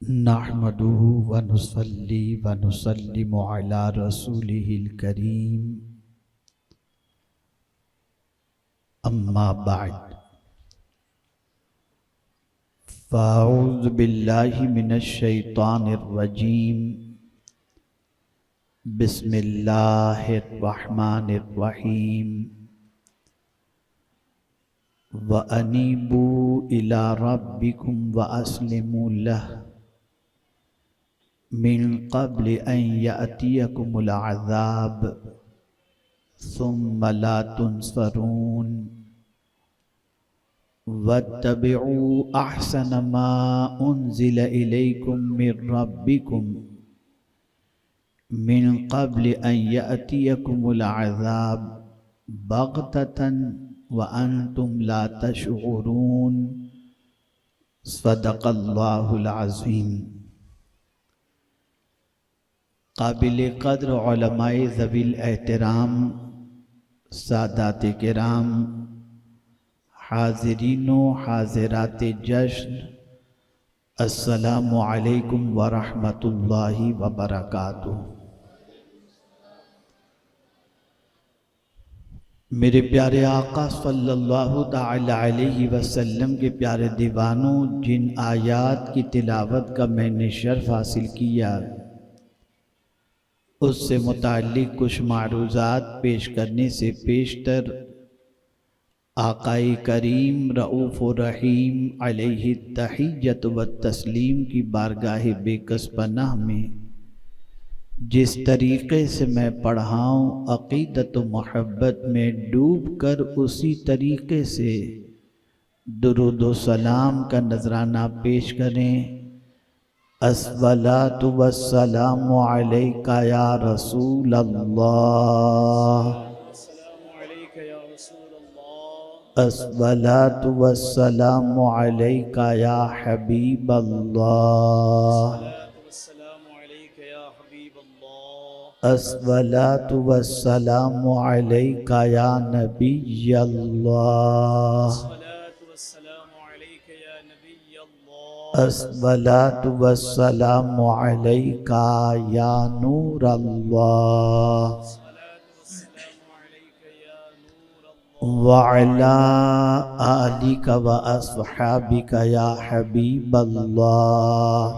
नहमदुहु व नुसल्ली व नुसल्लिमु अला रसूलिहिल करीम अम्मा बाद फ़अऊज़ु बिल्लाहि मिनश शैतानिर रजीम बिस्मिल्लाहिर रहमानिर रहीम व अनीबू इला रब्बिकुम व अस्लिमू लह मिन क़ब्ल अन यअतियकुमुल अज़ाब सुम्मा ला तुनसरून वत्तबिऊ अहसन मा उन्ज़िल इलैकुम मिर रब्बिकुम मिन क़ब्ल अन यअतियकुमुल अज़ाब बग़ततन व अंतुम ला तशऊरून सदक़ल्लाहुल अज़ीम। काबिल क़द्र उलमाए ज़वील एहतराम सादात किराम हाज़िरीनो हाज़िरात जश्न अस्सलामु अलैकुम व रहमतुल्लाहि व बरकातुहू। मेरे प्यारे आका सल्लल्लाहु तआला अलैहि वसल्लम के प्यारे दीवानों, जिन आयात की तिलावत का मैंने शर्फ हासिल किया उससे मुताल्लिक़ कुछ मारूज़ात पेश करने से पेशतर आकाए करीम रऊफ़ रहीम अलैहि तहिय्यत व तस्लीम की बारगाह बेकस पनाह में जिस तरीक़े से मैं पढ़ाऊँ अक़ीदत व मोहब्बत में डूब कर उसी तरीक़े से दुरूद व सलाम का नजराना पेश करें। अस्सलातु वस्सलामु अलैका या रसूल अल्लाह, अस्सलातु वस्सलामु अलैका या हबीब अल्लाह, अस्सलातु वस्सलामु अलैका या नबी अल्लाह, अस्सलातु वस्सलामु अलैका या नूर अल्लाह व अला आलिका व अस्हाबिका या हबीब अल्लाह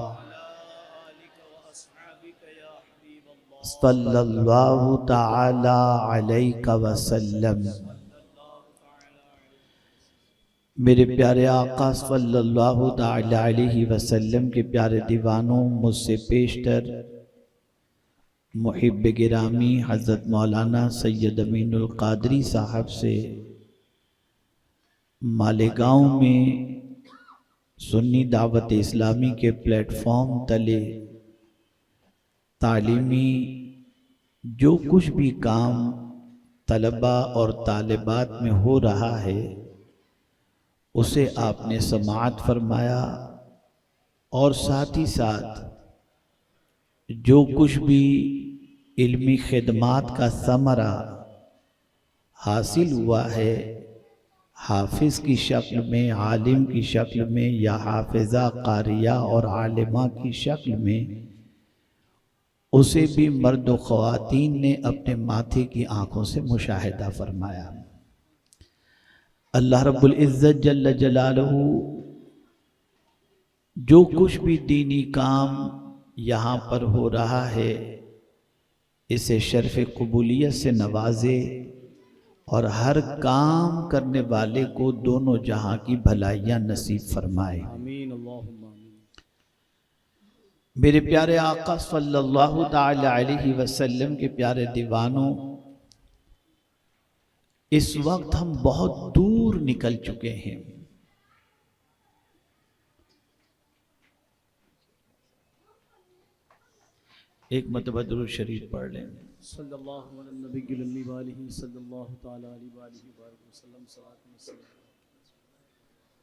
सल्लल्लाहु तआला अलैका वसल्लम। मेरे प्यारे आका सल्लल्लाहु तआला अलैहि वसल्लम के प्यारे दीवानों, मुझसे पेशतर मुहिब गिरामी हज़रत मौलाना सैयद अमीनुल क़ादरी साहब से मालेगांव में सुन्नी दावत इस्लामी के प्लेटफॉर्म तले तालीमी जो कुछ भी काम तलबा और तालिबात में हो रहा है उसे आपने समाअत फरमाया और साथ ही साथ जो कुछ भी इल्मी खिदमात का समरा हासिल हुआ है हाफिज़ की शक्ल में, आलिम की शक्ल में या हाफिज़ा कारिया और आलिमा की शक्ल में, उसे भी मर्द व ख़वातीन ने अपने माथे की आँखों से मुशाहिदा फरमाया। अल्लाह रब्बुल इज़्ज़त जल्ल जलालहू जो कुछ भी दीनी काम यहाँ पर हो रहा है इसे शर्फ़ क़बूलियत से नवाजे और हर काम करने वाले को दोनों जहां की भलाइयाँ नसीब फरमाए। मेरे प्यारे आका सल्लल्लाहु तआला अलैहि वसल्लम के प्यारे दीवानों, इस वक्त हम बहुत दूर निकल चुके हैं। एक मरतबा दुरूद शरीफ पढ़ लें। सल्लल्लाहु अलैहि नबी अम्मी वालिही सल्लल्लाहु ताला अलैहि वसल्लम सल्लल्लाहु।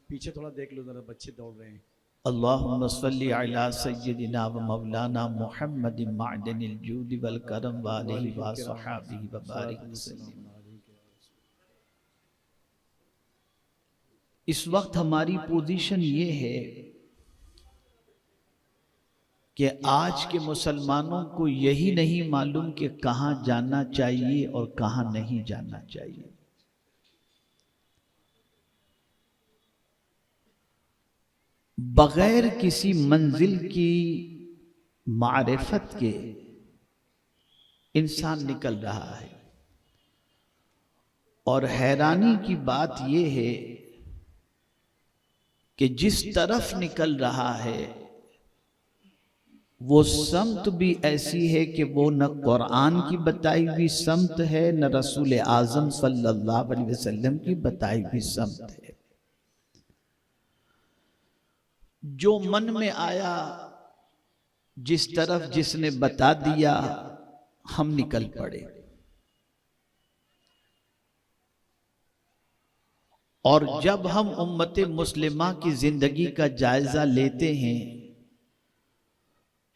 पीछे थोड़ा देख लो जरा, बच्चे दौड़ रहे हैं। अल्लाहुम्मा सल्लि अला सय्यदिना व मौलाना मुहम्मदिन मअदनिल जूद वल करम व आलिहि व सहाबिहि व बारिक वसल्लम। इस वक्त हमारी पोजीशन ये है कि आज के मुसलमानों को यही नहीं मालूम कि कहां जाना चाहिए और कहां नहीं जाना चाहिए। बगैर किसी मंजिल की मारिफत के इंसान निकल रहा है। और हैरानी की बात यह है कि जिस तरफ निकल रहा है वो समत भी ऐसी है कि वो न कुरान की बताई हुई समत है, न रसूल आजम सल्लल्लाहु अलैहि वसल्लम की बताई हुई समत है। जो मन में आया, जिस तरफ जिसने बता दिया, हम निकल पड़े। और जब हम उम्मत मुस्लिमा की जिंदगी का जायजा लेते हैं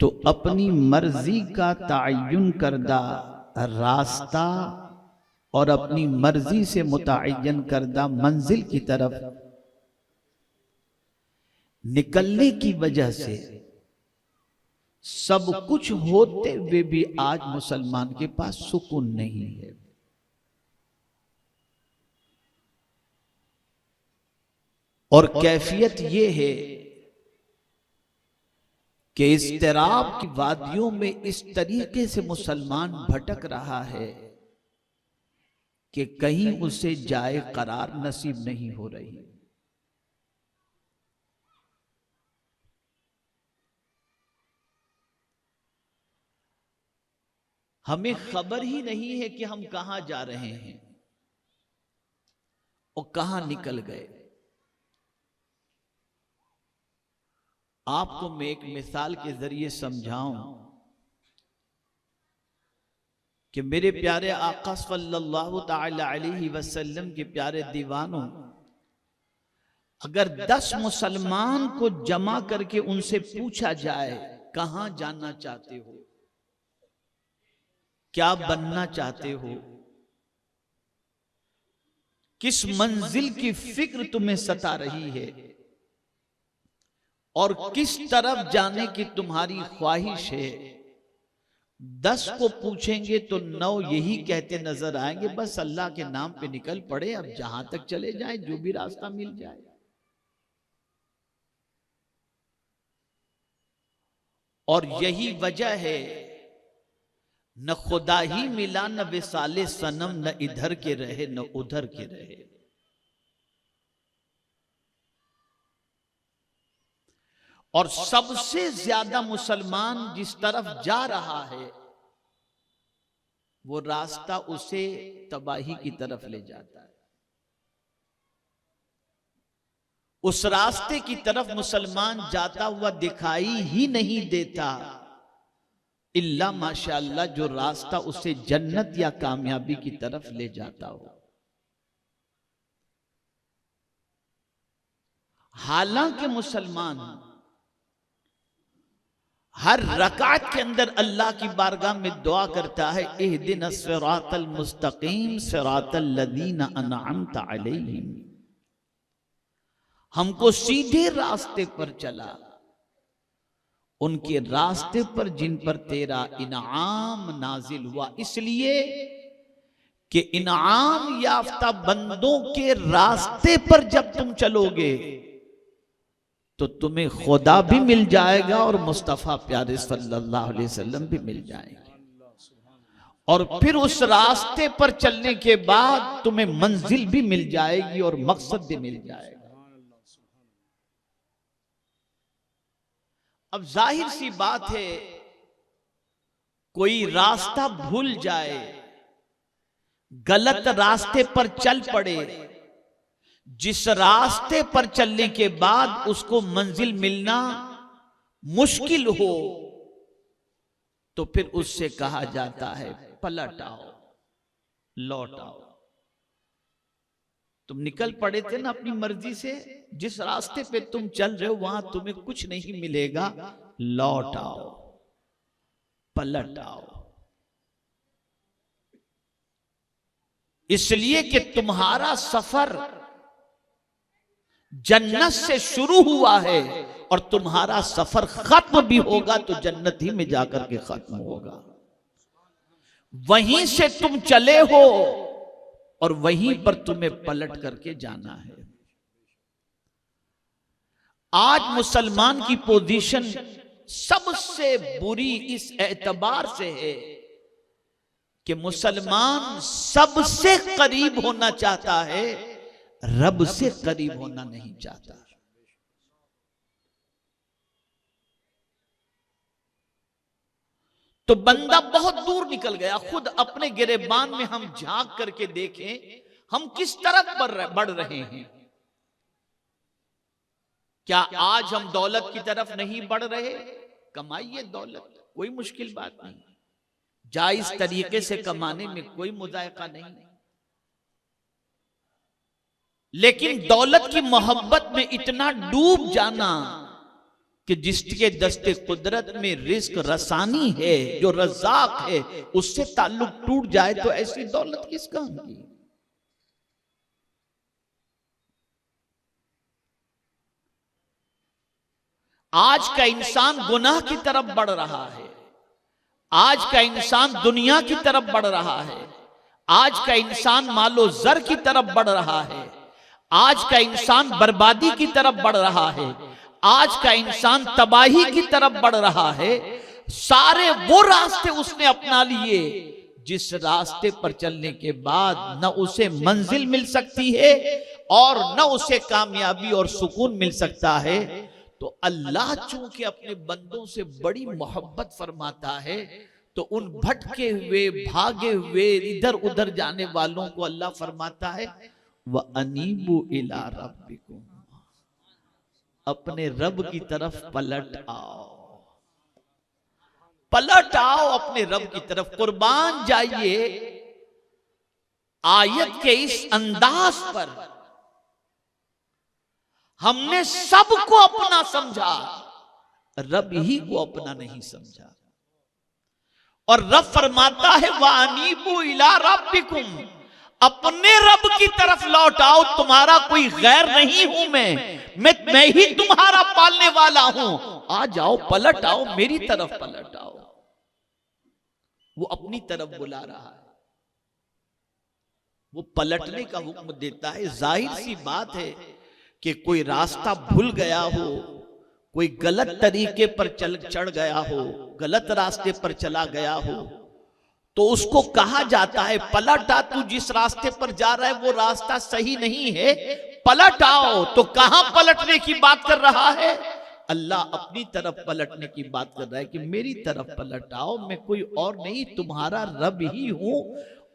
तो अपनी मर्जी का तयन करदा रास्ता और अपनी मर्जी से मुतयन करदा मंजिल की तरफ निकलने की वजह से सब कुछ होते हुए भी आज मुसलमान के पास सुकून नहीं है। और कैफियत ये है कि इस्तिराब की वादियों में इस तरीके से मुसलमान भटक रहा है कि कहीं उसे जाए करार नसीब नहीं हो रही। हमें खबर ही नहीं है कि हम कहां जा रहे हैं और कहां निकल गए। आपको मैं एक मिसाल के जरिए समझाऊं कि मेरे प्यारे आका सल्लल्लाहु ताला अलैहि वसल्लम के प्यारे दीवानों, अगर 10 मुसलमान को जमा करके उनसे पूछा जाए कहां जाना चाहते हो, क्या बनना चाहते हो, किस मंजिल की फिक्र तुम्हें सता रही है और किस तरफ जाने की तुम्हारी ख्वाहिश है, 10 को पूछेंगे तो 9 यही कहते नजर आएंगे, बस अल्लाह के नाम पे निकल पड़े, अब जहां तक चले जाए, जो भी रास्ता मिल जाए। और यही वजह है न खुदा ही मिला, न विसाले सनम, न इधर के रहे न उधर के रहे। और सबसे ज्यादा मुसलमान जिस तरफ जा रहा है वो रास्ता उसे तबाही की तरफ ले जाता है। उस रास्ते की तरफ मुसलमान जाता हुआ दिखाई ही नहीं देता, इल्ला माशाअल्लाह जो रास्ता उसे जन्नत या कामयाबी की तरफ ले जाता हो। हालांकि मुसलमान हर रकात के अंदर अल्लाह की बारगाह में दुआ करता है, इहदिनस सिरातल मुस्तकीम सिरातल लदीना अनअमत अलैहिम, हमको सीधे रास्ते पर चला, उनके रास्ते पर जिन पर तेरा इनाम नाजिल हुआ। इसलिए कि इनाम याफ्ता बंदों के रास्ते पर जब तुम चलोगे तो तुम्हें खुदा भी मिल जाएगा और मुस्तफा प्यारे सल्लल्लाहु अलैहि वसल्लम भी मिल जाएंगे। और फिर उस रास्ते पर चलने के बाद तुम्हें मंजिल भी मिल जाएगी और मकसद भी मिल जाएगा। अब जाहिर सी बात है, कोई रास्ता भूल जाए, गलत रास्ते पर चल पड़े, जिस रास्ते पर चलने के बाद उसको मंजिल मिलना मुश्किल हो, तो फिर उससे कहा जाता है पलट आओ, लौट आओ। तुम निकल पड़े थे ना अपनी मर्जी से, जिस रास्ते पे तुम चल रहे हो वहां तुम्हें कुछ नहीं मिलेगा, लौट आओ, पलट आओ। इसलिए कि तुम्हारा सफर जन्नत से शुरू हुआ है और तुम्हारा सफर खत्म भी होगा तो जन्नत ही में जाकर के खत्म होगा। वहीं से तुम चले हो और वहीं पर तुम्हें पलट करके जाना है। आज मुसलमान की पोजीशन सबसे बुरी इस एतबार से है कि मुसलमान सबसे करीब होना चाहता है, रब से करीब होना नहीं चाहता। तो बंदा बहुत दूर निकल गया। खुद अपने गिरेबान में हम झांक करके देखें, हम किस तरफ बढ़ रहे हैं। क्या आज हम दौलत की तरफ नहीं बढ़ रहे? कमाइए दौलत, कोई मुश्किल बात नहीं, जायज तरीके से कमाने में कोई मुजायका नहीं। लेकिन दौलत की मोहब्बत में इतना डूब जाना कि जिसके दस्ते कुदरत में रिस्क रसानी है, जो रज़ाक है, उससे ताल्लुक टूट जाए तो ऐसी दौलत किस काम की। आज का इंसान गुनाह की तरफ बढ़ रहा है, आज का इंसान दुनिया की तरफ बढ़ रहा है, आज का इंसान मालो जर की तरफ बढ़ रहा है, आज का इंसान बर्बादी की तरफ बढ़ रहा है, आज का इंसान तबाही की तरफ बढ़ रहा है। सारे वो रास्ते उसने अपना लिए जिस रास्ते पर चलने के बाद न उसे मंजिल मिल सकती है और न उसे कामयाबी और सुकून मिल सकता है। तो अल्लाह चूंकि अपने बंदों से बड़ी मोहब्बत फरमाता है, तो उन भटके हुए, भागे हुए, इधर उधर जाने वालों को अल्लाह फरमाता है व अनीबू इला रब्बिकुम, अपने रब की तरफ पलट आओ, पलट आओ अपने रब की तरफ। कुर्बान जाइए आयत के इस अंदाज पर। हमने सबको अपना समझा, रब ही को अपना नहीं समझा। और रब फरमाता है वानीबू इला रब्बिकुम, अपने रब की तरफ लौट आओ, तुम्हारा कोई गैर नहीं हूं मैं ही तुम्हारा पालने वाला हूं। आ जाओ, पलट आओ, मेरी तरफ पलट आओ। वो अपनी तरफ बुला रहा है, वो पलटने का हुक्म देता है। जाहिर सी बात है कि कोई रास्ता भूल गया हो, कोई गलत तरीके पर चढ़ गया हो, गलत रास्ते पर चला गया हो, तो उसको कहा जाता है पलट आ, तू जिस रास्ते पर जा रहा है वो रास्ता सही नहीं है, पलट आओ। तो कहां पलटने की बात कर रहा है? अल्लाह अपनी तरफ पलटने की बात कर रहा है कि मेरी तरफ पलट आओ, मैं कोई और नहीं, तुम्हारा रब ही हूं।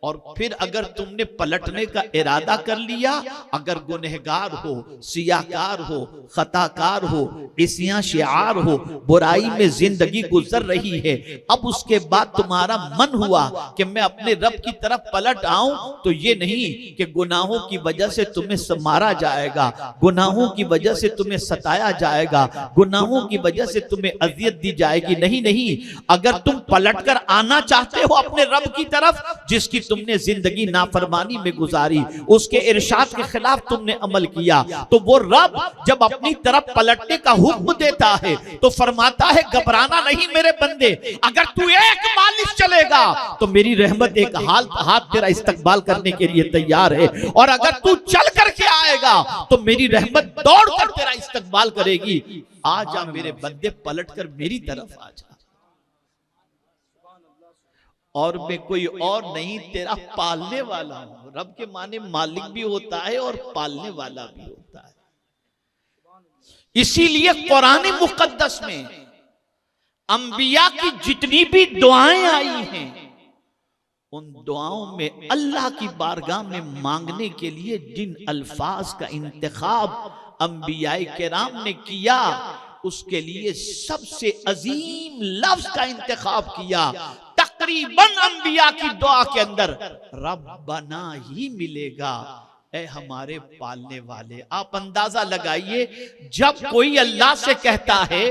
और फिर अगर तुमने पलटने का इरादा कर लिया, अगर गुनहगार हो, सियाकार हो, खताकार हो, इसियां शिआर हो, बुराई में जिंदगी गुजर रही है, अब उसके बाद तुम्हारा मन हुआ कि मैं अपने रब की तरफ पलट आऊं, तो ये नहीं कि गुनाहों की वजह से तुम्हें मारा जाएगा, गुनाहों की वजह से तुम्हें सताया जाएगा, गुनाहों की वजह से तुम्हें अजियत दी जाएगी। नहीं नहीं, अगर तुम पलट कर आना चाहते हो अपने रब की तरफ, जिसकी तुमने जिंदगी नाफरमानी में गुजारी, उसके इरशाद के खिलाफ तुमने अमल किया, तो वो रब जब अपनी तरफ पलटने का हुक्म देता है तो फरमाता है घबराना नहीं मेरे बंदे, अगर तू एक मालिश चलेगा तो मेरी रहमत एक हाथ तेरा इस्तकबाल करने के लिए तैयार है, और अगर तू चल करके आएगा तो मेरी रहमत दौड़ कर तेरा इस्तकबाल करेगी। आ जा मेरे बंदे, पलट कर मेरी तरफ आ जा, और मैं कोई और नहीं, तेरा पालने वाला हूं। रब के माने मालिक भी होता है और पालने वाला भी होता है। इसीलिए कुरान मुकद्दस में अंबिया की जितनी भी दुआएं आई हैं, उन दुआओं में अल्लाह की बारगाह में मांगने के लिए जिन अल्फाज का इंतखाब अंबियाए किराम ने किया, उसके लिए सबसे अजीम लफ्ज का इंतखाब किया। तकरीबन अंबिया की दुआ के अंदर रब्बना ही मिलेगा, ऐ हमारे पालने वाले। आप अंदाजा लगाइए, जब कोई अल्लाह से कहता है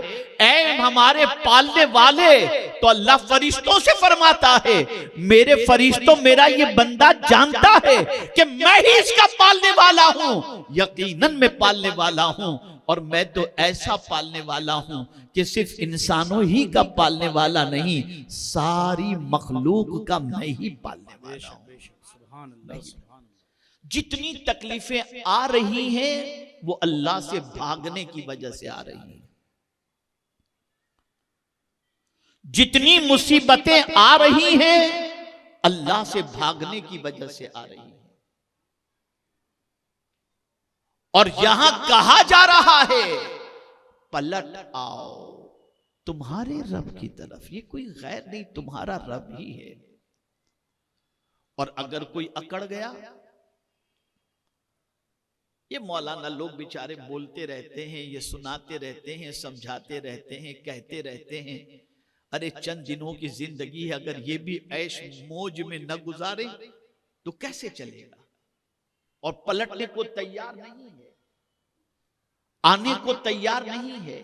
ऐ हमारे पालने वाले, तो अल्लाह फरिश्तों से फरमाता है मेरे फरिश्तों, मेरा ये बंदा जानता है कि मैं ही इसका पालने वाला हूं, यकीनन मैं पालने वाला हूं, और मैं तो ऐसा पालने वाला हूं कि सिर्फ इंसानों ही का पालने वाला नहीं, सारी मखलूक का मैं ही पालने वाला हूं। सुभान अल्लाह, सुभान अल्लाह। जितनी तकलीफें आ रही हैं वो अल्लाह से भागने की वजह से आ रही हैं, जितनी मुसीबतें आ रही हैं अल्लाह से भागने की वजह से आ रही हैं। और यहां कहा जा रहा है पलट आओ तुम्हारे रब की तरफ। ये कोई गैर नहीं, तुम्हारा रब ही है। और अगर कोई अकड़ गया, ये मौलाना लोग बेचारे बोलते रहते हैं, ये सुनाते रहते हैं, समझाते रहते हैं, कहते रहते हैं, अरे चंद दिनों की जिंदगी है, अगर ये भी ऐश मौज में न गुजारे तो कैसे चलेगा। और पलटने को तैयार नहीं है, आने को तैयार नहीं है,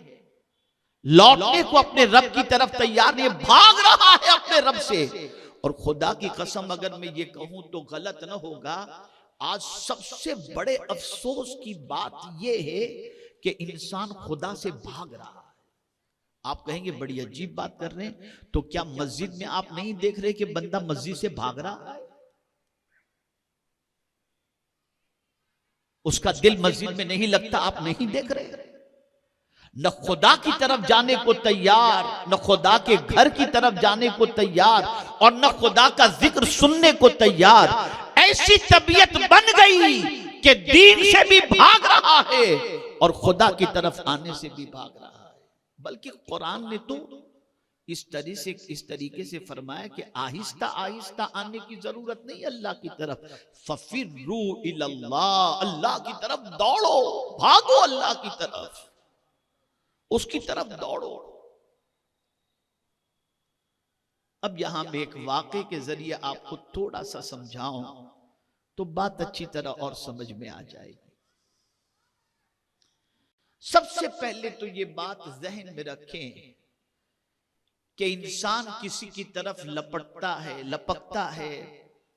लौटने को अपने रब की तरफ तैयार नहीं, भाग रहा है अपने रब से। और खुदा की कसम अगर मैं ये कहूं तो गलत न होगा, आज सबसे बड़े अफसोस की बात यह है कि इंसान खुदा से भाग रहा है। आप कहेंगे बड़ी अजीब बात कर रहे हैं, तो क्या मस्जिद में आप नहीं देख रहे कि बंदा मस्जिद से भाग रहा है? उसका दिल मस्जिद में नहीं लगता, आप नहीं देख रहे? न खुदा की तरफ जाने को तैयार, न खुदा के घर की तरफ जाने को तैयार, और न खुदा का जिक्र सुनने को तैयार। ऐसी तबीयत बन गई कि दीन से भी भाग रहा है और खुदा की तरफ आने से भी भाग रहा है। बल्कि कुरान ने तो इस तरीके से फरमाया कि आहिस्ता आहिस्ता आने की जरूरत नहीं अल्लाह की तरफ। फफिर्रू इलल्लाह, अल्लाह की तरफ दौड़ो, भागो अल्लाह की तरफ, उसकी तरफ दौड़ो। अब यहां मैं एक वाक़े के जरिए आपको थोड़ा सा समझाऊं तो बात अच्छी तरह और समझ में आ जाएगी। सबसे पहले तो ये बात जहन में रखें कि इंसान किसी की तरफ लपकता है,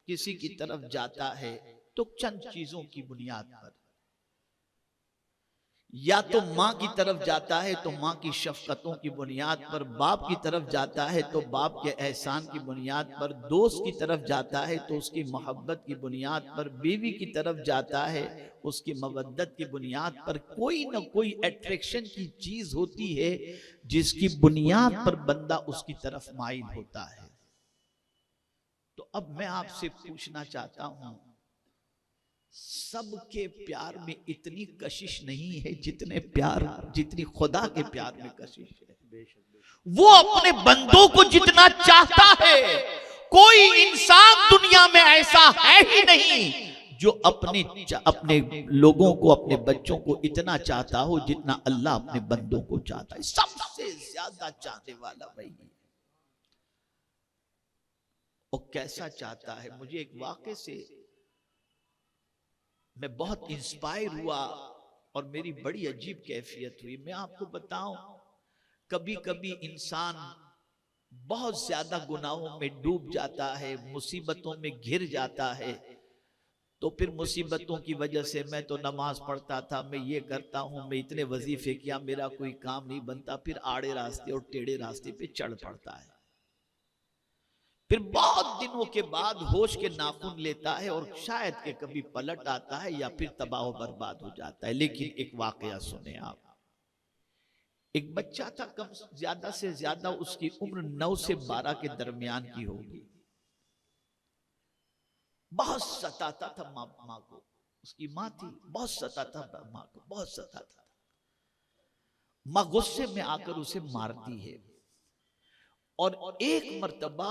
किसी की तरफ जाता है तो चंद चीजों की बुनियाद पर। या तो माँ की तरफ जाता है तो माँ की शफकतों की बुनियाद पर, बाप की तरफ जाता है तो बाप के एहसान की बुनियाद पर, दोस्त की तरफ जाता है तो उसकी मोहब्बत की बुनियाद पर, बीवी की तरफ जाता है उसकी मवद्दत की बुनियाद पर। कोई ना कोई अट्रैक्शन की चीज होती है जिसकी बुनियाद पर बंदा उसकी तरफ माइल होता है। तो अब मैं आपसे पूछना चाहता हूं, सबके प्यार में इतनी कशिश नहीं है जितनी खुदा के प्यार में कशिश है। वो अपने बंदों को जितना चाहता है, कोई इंसान दुनिया में ऐसा है ही नहीं जो अपने लोगों को, अपने बच्चों को इतना चाहता हो जितना अल्लाह अपने बंदों को चाहता है। सबसे ज्यादा चाहने वाला वही है। और कैसा चाहता है, मुझे एक वाक़े से मैं बहुत इंस्पायर हुआ और मेरी बड़ी अजीब कैफियत हुई। मैं आपको बताऊं, कभी कभी इंसान बहुत ज्यादा गुनाहों में डूब जाता है, मुसीबतों में घिर जाता है, तो फिर मुसीबतों की वजह से मैं तो नमाज पढ़ता था, मैं ये करता हूं, मैं इतने वजीफे किया, मेरा कोई काम नहीं बनता, फिर आड़े रास्ते और टेढ़े रास्ते पे चढ़ पड़ता है। फिर बहुत दिनों के बाद होश के नाखून लेता है और शायद के कभी पलट आता है या फिर तबाह बर्बाद हो जाता है। लेकिन एक वाकया सुने आप। एक बच्चा था, कम ज्यादा से ज्यादा उसकी उम्र 9 से 12 के दरमियान की होगी। बहुत सताता था माँ को, उसकी माँ थी, बहुत सताता था माँ को, बहुत सताता था। माँ गुस्से में आकर उसे मारती है। और एक मर्तबा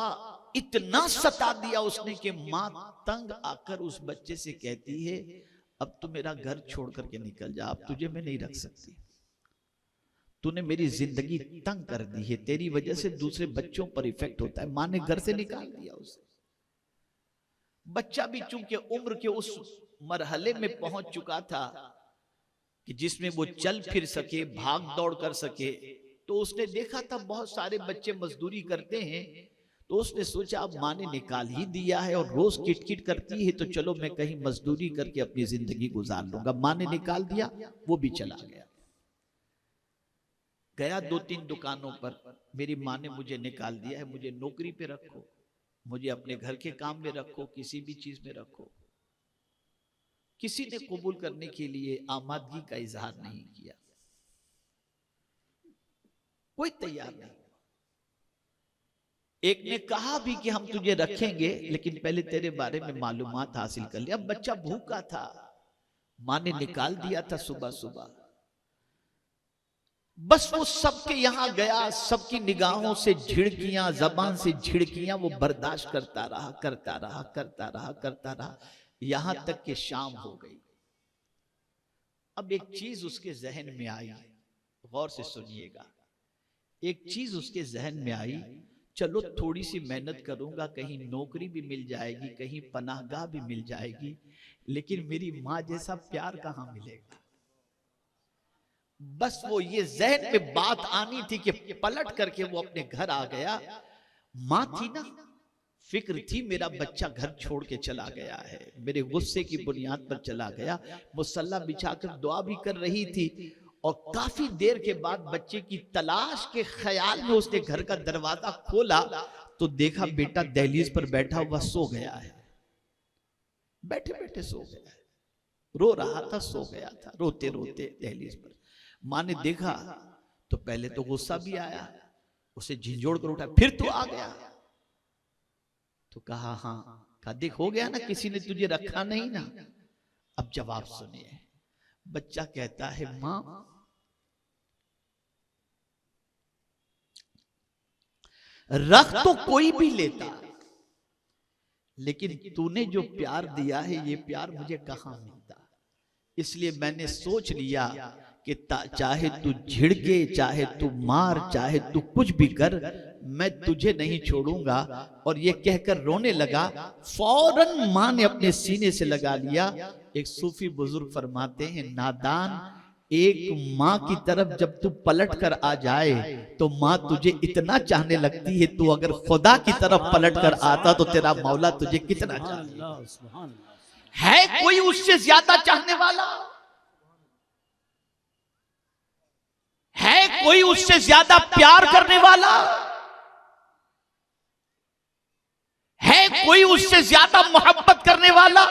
इतना सता दिया उसने कि माँ तंग आकर उस बच्चे से कहती है, अब तू मेरा घर छोड़ करके निकल जा, अब तुझे मैं नहीं रख सकती, तूने मेरी जिंदगी तंग कर दी है, तेरी वजह से दूसरे बच्चों पर इफेक्ट होता है। माँ ने घर से निकाल दिया उसे। बच्चा भी चूंकि उम्र के उस मरहले में पहुंच चुका था कि जिसमें वो चल फिर सके, भाग दौड़ कर सके। तो उसने देखा था बहुत सारे बच्चे मजदूरी करते हैं, तो उसने सोचा अब माँ ने निकाल ही दिया है और रोज किटकिट करती है, तो चलो मैं कहीं मजदूरी करके अपनी जिंदगी गुजार लूंगा। माँ ने निकाल दिया, वो भी चला गया। गया 2-3 दुकानों पर, मेरी माँ ने मुझे निकाल दिया है, मुझे नौकरी पे रखो, मुझे अपने घर के काम में रखो, किसी भी चीज में रखो। किसी ने कबूल करने के लिए आमादगी का इजहार नहीं किया, कोई तैयार नहीं। एक ने कहा भी कि हम तुझे रखेंगे, लेकिन पहले तेरे बारे में मालूमात हासिल कर लिया। अब बच्चा भूखा था, माँ ने निकाल दिया था सुबह सुबह। बस वो सबके यहां गया, सबकी निगाहों से झिड़कियां, जबान से झिड़कियां वो बर्दाश्त करता रहा, करता रहा, करता रहा, करता रहा, यहां तक कि शाम हो गई। अब एक चीज उसके जहन में आई, गौर से सुनिएगा। एक चीज उसके जहन में आई, चलो थोड़ी सी मेहनत करूंगा, कहीं नौकरी भी मिल जाएगी, कहीं पनाहगाह भी मिल जाएगी, लेकिन मेरी माँ जैसा प्यार कहां मिलेगा। बस वो ये जहन में बात आनी थी कि पलट करके वो अपने घर आ गया। माँ थी ना, फिक्र थी मेरा बच्चा घर छोड़ के चला गया है, मेरे गुस्से की बुनियाद पर चला गया। मुसल्ला बिछाकर दुआ भी कर रही थी, और काफी देर के बाद बच्चे की तलाश के ख्याल में उसने घर का दरवाजा खोला तो देखा बेटा दहलीज पर बैठा हुआ सो गया है। बैठे बैठे सो गया है, रो रहा था, सो गया था, रोते रोते दहलीज पर। माँ ने देखा तो पहले तो गुस्सा भी आया, उसे झिंझोड़ कर उठा, फिर तो आ गया। तो कहा हाँ, कहा देख हो गया ना, किसी ने तुझे रखा नहीं ना। अब जवाब सुनिए। बच्चा कहता है माँ रख तो कोई भी लेता, लेकिन तूने जो प्यार दिया है ये प्यार मुझे कहां मिलता। इसलिए मैंने सोच लिया कि चाहे तू झिड़के, चाहे तू मार, चाहे तू कुछ भी कर, मैं तुझे नहीं छोड़ूंगा। और ये कहकर रोने लगा। फौरन मां ने अपने सीने से लगा लिया। एक सूफी बुजुर्ग फरमाते हैं, नादान एक माँ की तरफ जब तू पलट कर आ जाए तो माँ तुझे इतना चाहने लगती है, तू अगर खुदा की तरफ पलट कर आता तो तेरा मौला तुझे कितना चाहे। है कोई उससे ज्यादा चाहने वाला? है कोई उससे ज्यादा प्यार करने वाला? है कोई उससे ज्यादा मोहब्बत करने वाला?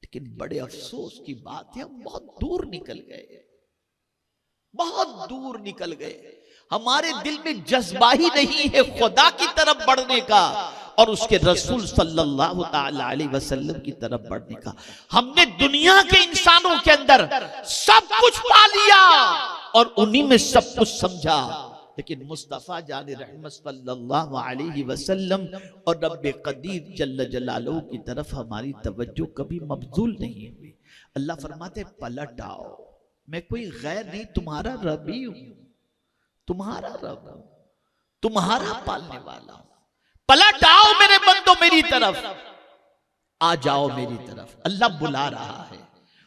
लेकिन बड़े अफसोस की बात है, हम बहुत दूर निकल गए, बहुत दूर निकल गए। हमारे दिल में जज्बा ही नहीं है खुदा की तरफ बढ़ने का और उसके रसूल सल्लल्लाहु ताला अलैहि वसल्लम की तरफ बढ़ने का। हमने दुनिया के इंसानों के अंदर सब कुछ पा लिया और उन्हीं में सब कुछ समझा, लेकिन मुस्तफा जान रहमत सल्लल्लाहु अलैहि वसल्लम और रब्बे कदीर जल्ल जलालहू की तरफ हमारी तवज्जो कभी मबजूल नहीं हुई। अल्लाह फरमाते पलट आओ, मैं कोई गैर नहीं, तुम्हारा रब ही हूं, तुम्हारा रब हूं, तुम्हारा पालने वाला हूं। पलट आओ मेरे बंदो मेरी तरफ, आ जाओ मेरी तरफ। अल्लाह बुला रहा है,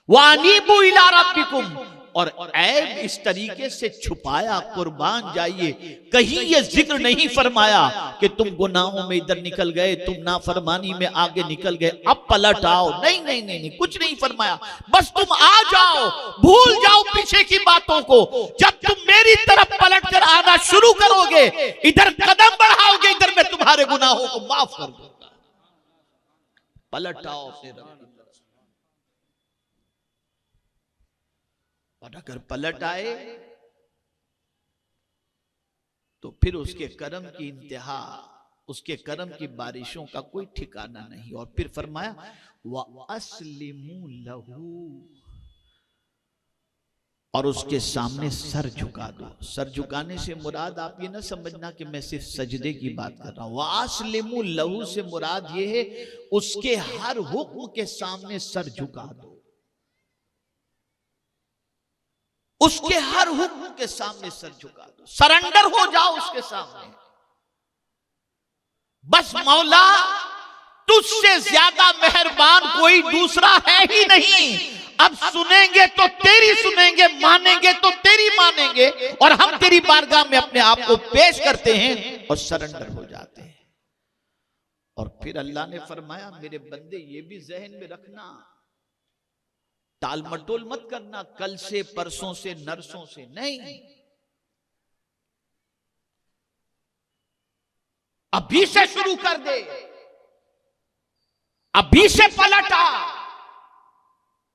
वानीबू इला रब्बिकुम। और ऐब इस तरीके से छुपाया, कुर्बान जाइए, कहीं ये जिक्र नहीं फरमाया कि तुम गुनाहों में इधर निकल गए, तुम नाफरमानी में आगे निकल गए, अब पलट आओ। नहीं नहीं नहीं, नहीं कुछ नहीं फरमाया, बस तुम आ जाओ, भूल जाओ पीछे की बातों को। जब तुम मेरी तरफ पलट कर आना शुरू करोगे, इधर कदम बढ़ाओगे, इधर मैं तुम्हारे गुनाहों को माफ कर दूंगा। पलट आओ अपने रब की तरफ। और अगर पलट आए तो फिर उसके करम की इंतहा, उसके करम की बारिशों का कोई ठिकाना नहीं। और फिर फरमाया व अस्लिमू लहू, और उसके सामने सर झुका दो। सर झुकाने से मुराद आप ये ना समझना कि मैं सिर्फ सजदे की बात कर रहा हूं। व अस्लिमू लहू से मुराद ये है उसके हर हुक्म के सामने सर झुका दो, उसके हर हुक्म के सामने सर झुका दो, सरेंडर हो जाओ उसके सामने। बस मौला तुझसे ज्यादा मेहरबान कोई दूसरा है ही नहीं। अब सुनेंगे तो तेरी सुनेंगे, मानेंगे तो तेरी मानेंगे, और हम तेरी बारगाह में अपने आप को पेश करते हैं और सरेंडर हो जाते हैं। और फिर अल्लाह ने फरमाया, मेरे बंदे ये भी जहन में रखना, टाल मटोल मत करना, कल से, परसों से, नरसों से नहीं, अभी से शुरू कर दे, अभी से पलटा,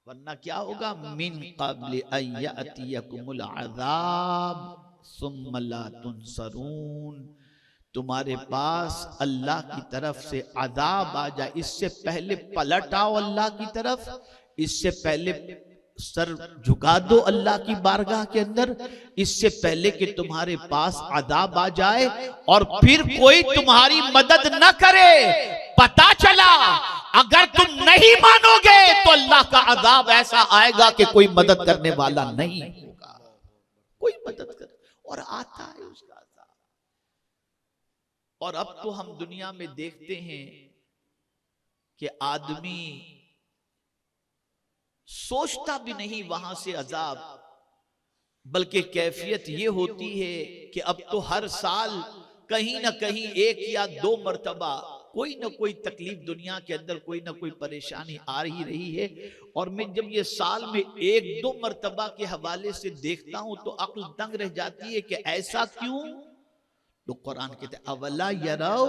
वरना क्या होगा, मिन क़ब्ल अन यअतियकुमुल अज़ाब सुम्मा ला तुनसरून, तुम्हारे पास अल्लाह की तरफ से अज़ाब आ जाए, इससे पहले पलट आओ अल्लाह की तरफ, इससे पहले सर झुका दो अल्लाह की बारगाह के अंदर, इससे पहले कि तुम्हारे पास अज़ाब आ जाए और फिर कोई तुम्हारी मदद न करे। पता चला अगर तुम नहीं मानोगे तो अल्लाह का अज़ाब ऐसा आएगा कि कोई मदद करने वाला नहीं होगा, कोई मदद कर, और आता है उसका अज़ाब। और अब तो हम दुनिया में देखते हैं कि आदमी सोचता भी नहीं वहां से अज़ाब, बल्कि कैफियत ये होती है कि अब तो हर साल कहीं ना कहीं 1 या 2 मरतबा कोई ना कोई तकलीफ दुनिया के अंदर, कोई ना कोई परेशानी आ ही रही है। और मैं जब ये साल में 1-2 मरतबा के हवाले से देखता हूं तो अक्ल दंग रह जाती है कि ऐसा क्यों। तो कुरान कहते हैं, अवला यराउ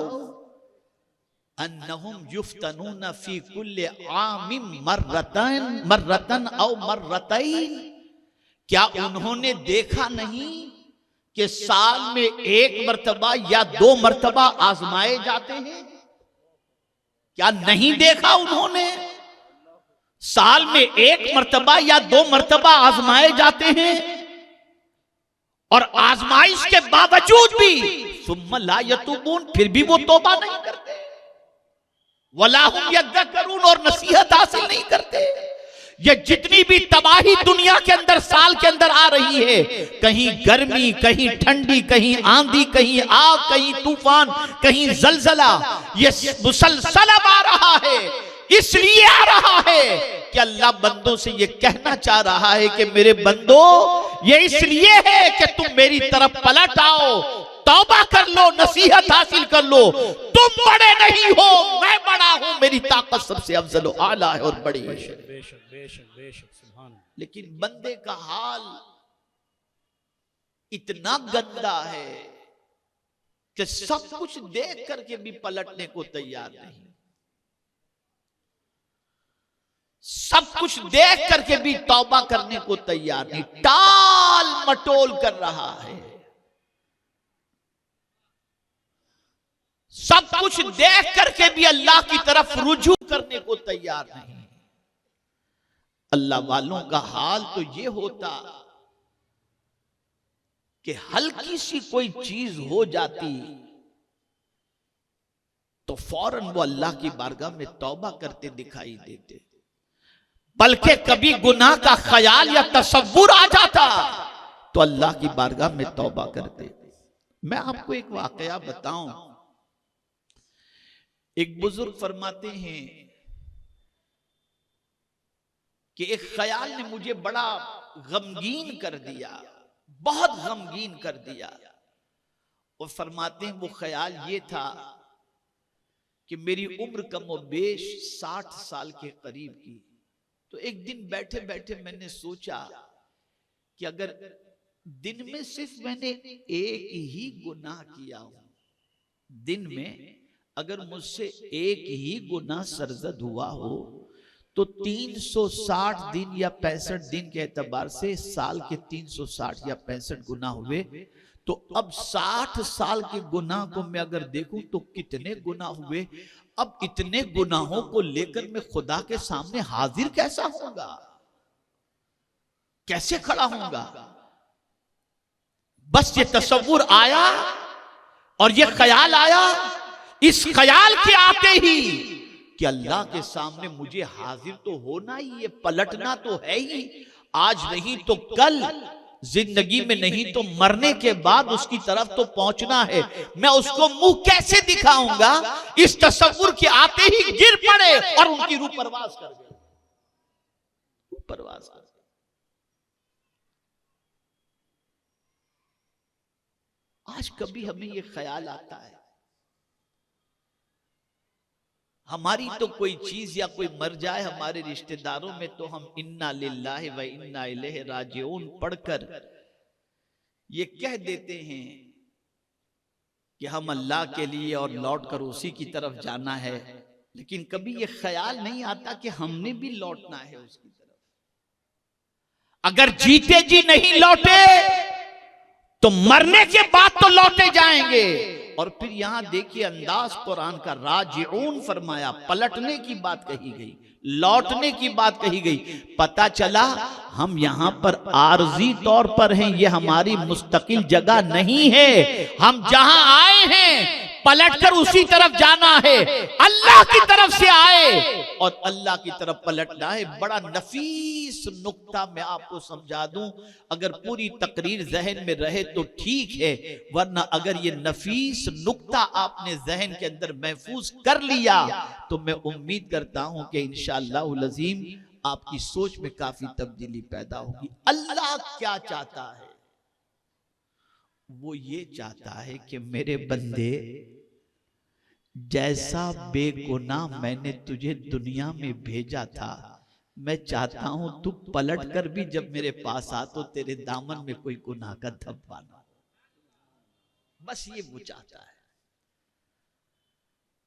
अन्नहुम युफ्तनून फी कुल्li आमिन मर्रतन औ मर्रतैन, क्या उन्होंने देखा नहीं कि साल में 1 मरतबा या 2 मरतबा आजमाए जाते हैं? क्या नहीं देखा उन्होंने? साल में 1 मरतबा या 2 मरतबा आजमाए जाते हैं, और आजमाइश के बावजूद भी सुम्मा ला यतूबून, फिर भी वो तौबा नहीं करते, वला हुम यज़्ज़करून, और नसीहत हासिल नहीं करते। ये जितनी भी तबाही दुनिया के अंदर साल के अंदर आ रही है, कहीं गर्मी, कहीं ठंडी, कहीं आंधी, कहीं आग, कहीं तूफान, कहीं जलजला, ये मुसलसल आ रहा है, इसलिए आ रहा है कि अल्लाह बंदों से ये कहना चाह रहा है कि मेरे बंदो, ये इसलिए है कि तुम मेरी तरफ पलट आओ, तौबा कर लो, नसीहत हासिल कर लो। तुम बड़े नहीं हो, मैं बड़ा हूं, मेरी ताकत सबसे अफजल व आला है और बड़ी है। लेकिन बंदे का हाल इतना गंदा है कि सब कुछ देख करके भी पलटने को तैयार नहीं, सब कुछ देख करके भी तौबा करने को तैयार नहीं, टाल मटोल कर रहा है, सब कुछ देख करके भी अल्लाह की तरफ रुजू करने को तैयार नहीं। अल्लाह वालों का हाल तो ये होता कि हल्की सी कोई चीज हो जाती तो फौरन वो अल्लाह की बारगाह में तौबा करते दिखाई देते, बल्कि कभी गुनाह का ख्याल या तसव्वुर आ जाता तो अल्लाह की बारगाह में तौबा करते। मैं आपको एक वाकया बताऊं, एक बुजुर्ग फरमाते हैं कि एक ख्याल ने मुझे बड़ा गमगीन कर दिया, बहुत गमगीन कर दिया। और फरमाते हैं वो ख्याल ये था कि मेरी उम्र कमोबेश 60 साल के करीब की। तो एक दिन बैठे बैठे मैंने सोचा कि अगर दिन में सिर्फ मैंने एक ही गुनाह किया हो, दिन में अगर मुझसे एक ही गुनाह सरजद हुआ हो तो 360 दिन या 65 दिन के एतबार से साल के 360 या 65 गुनाह हुए। तो अब 60 साल के गुनाह को मैं अगर देखूं तो कितने गुनाह हुए। अब इतने गुनाहों को लेकर मैं खुदा के सामने हाजिर कैसा होऊंगा, कैसे खड़ा होऊंगा। बस ये तसव्वुर आया और ये ख्याल आया, इस ख्याल के आते ही कि अल्लाह के सामने मुझे हाजिर तो होना ही है, पलटना तो है ही, आज नहीं तो कल जिंदगी में नहीं तो मरने के बाद उसकी तरफ तो पहुंचना है। मैं उसको मुंह कैसे दिखाऊंगा, इस तसव्वुर के आते ही गिर पड़े और उनकी रूह परवास कर गई, परवास कर गई। आज कभी हमें ये ख्याल आता है हमारी तो कोई चीज या कोई मर जाए हमारे रिश्तेदारों में तो हम इन्ना लिल्लाहि व इन्ना इलैहि राजिऊन पढ़कर ये कह देते हैं कि हम अल्लाह के लिए और लौट कर उसी की तरफ जाना है, लेकिन कभी ये ख्याल नहीं आता कि हमने भी लौटना है उसकी तरफ। अगर जीते जी नहीं लौटे तो मरने के बाद तो लौटे जाएंगे। और फिर यहां देखिए अंदाज कुरान का, राजिऊन फरमाया, पलटने की बात कही गई, लौटने की बात कही गई। पता चला हम यहां पर आरजी तौर पर हैं, ये हमारी मुस्तकिल जगह नहीं है। हम जहां आए हैं पलटकर उसी तरफ जाना है, अल्लाह की तरफ से आए और अल्लाह की तरफ पलटना है। बड़ा नफीस नुक्ता मैं आपको समझा दूं, अगर पूरी तकरीर जहन में रहे तो ठीक है, वरना अगर ये नफीस नुक्ता आपने जहन के अंदर महफूज कर लिया तो मैं उम्मीद करता हूं कि इंशाअल्लाह अज़ीम आपकी सोच में काफी तब्दीली पैदा होगी। अल्लाह क्या चाहता है? वो ये चाहता है कि मेरे बंदे, जैसा बेगुनाह मैंने तुझे दुनिया में भेजा था, मैं चाहता हूं तू पलट कर भी जब मेरे पास आ तो तेरे दामन में कोई गुनाह का धब्बा ना हो। बस ये वो चाहता है,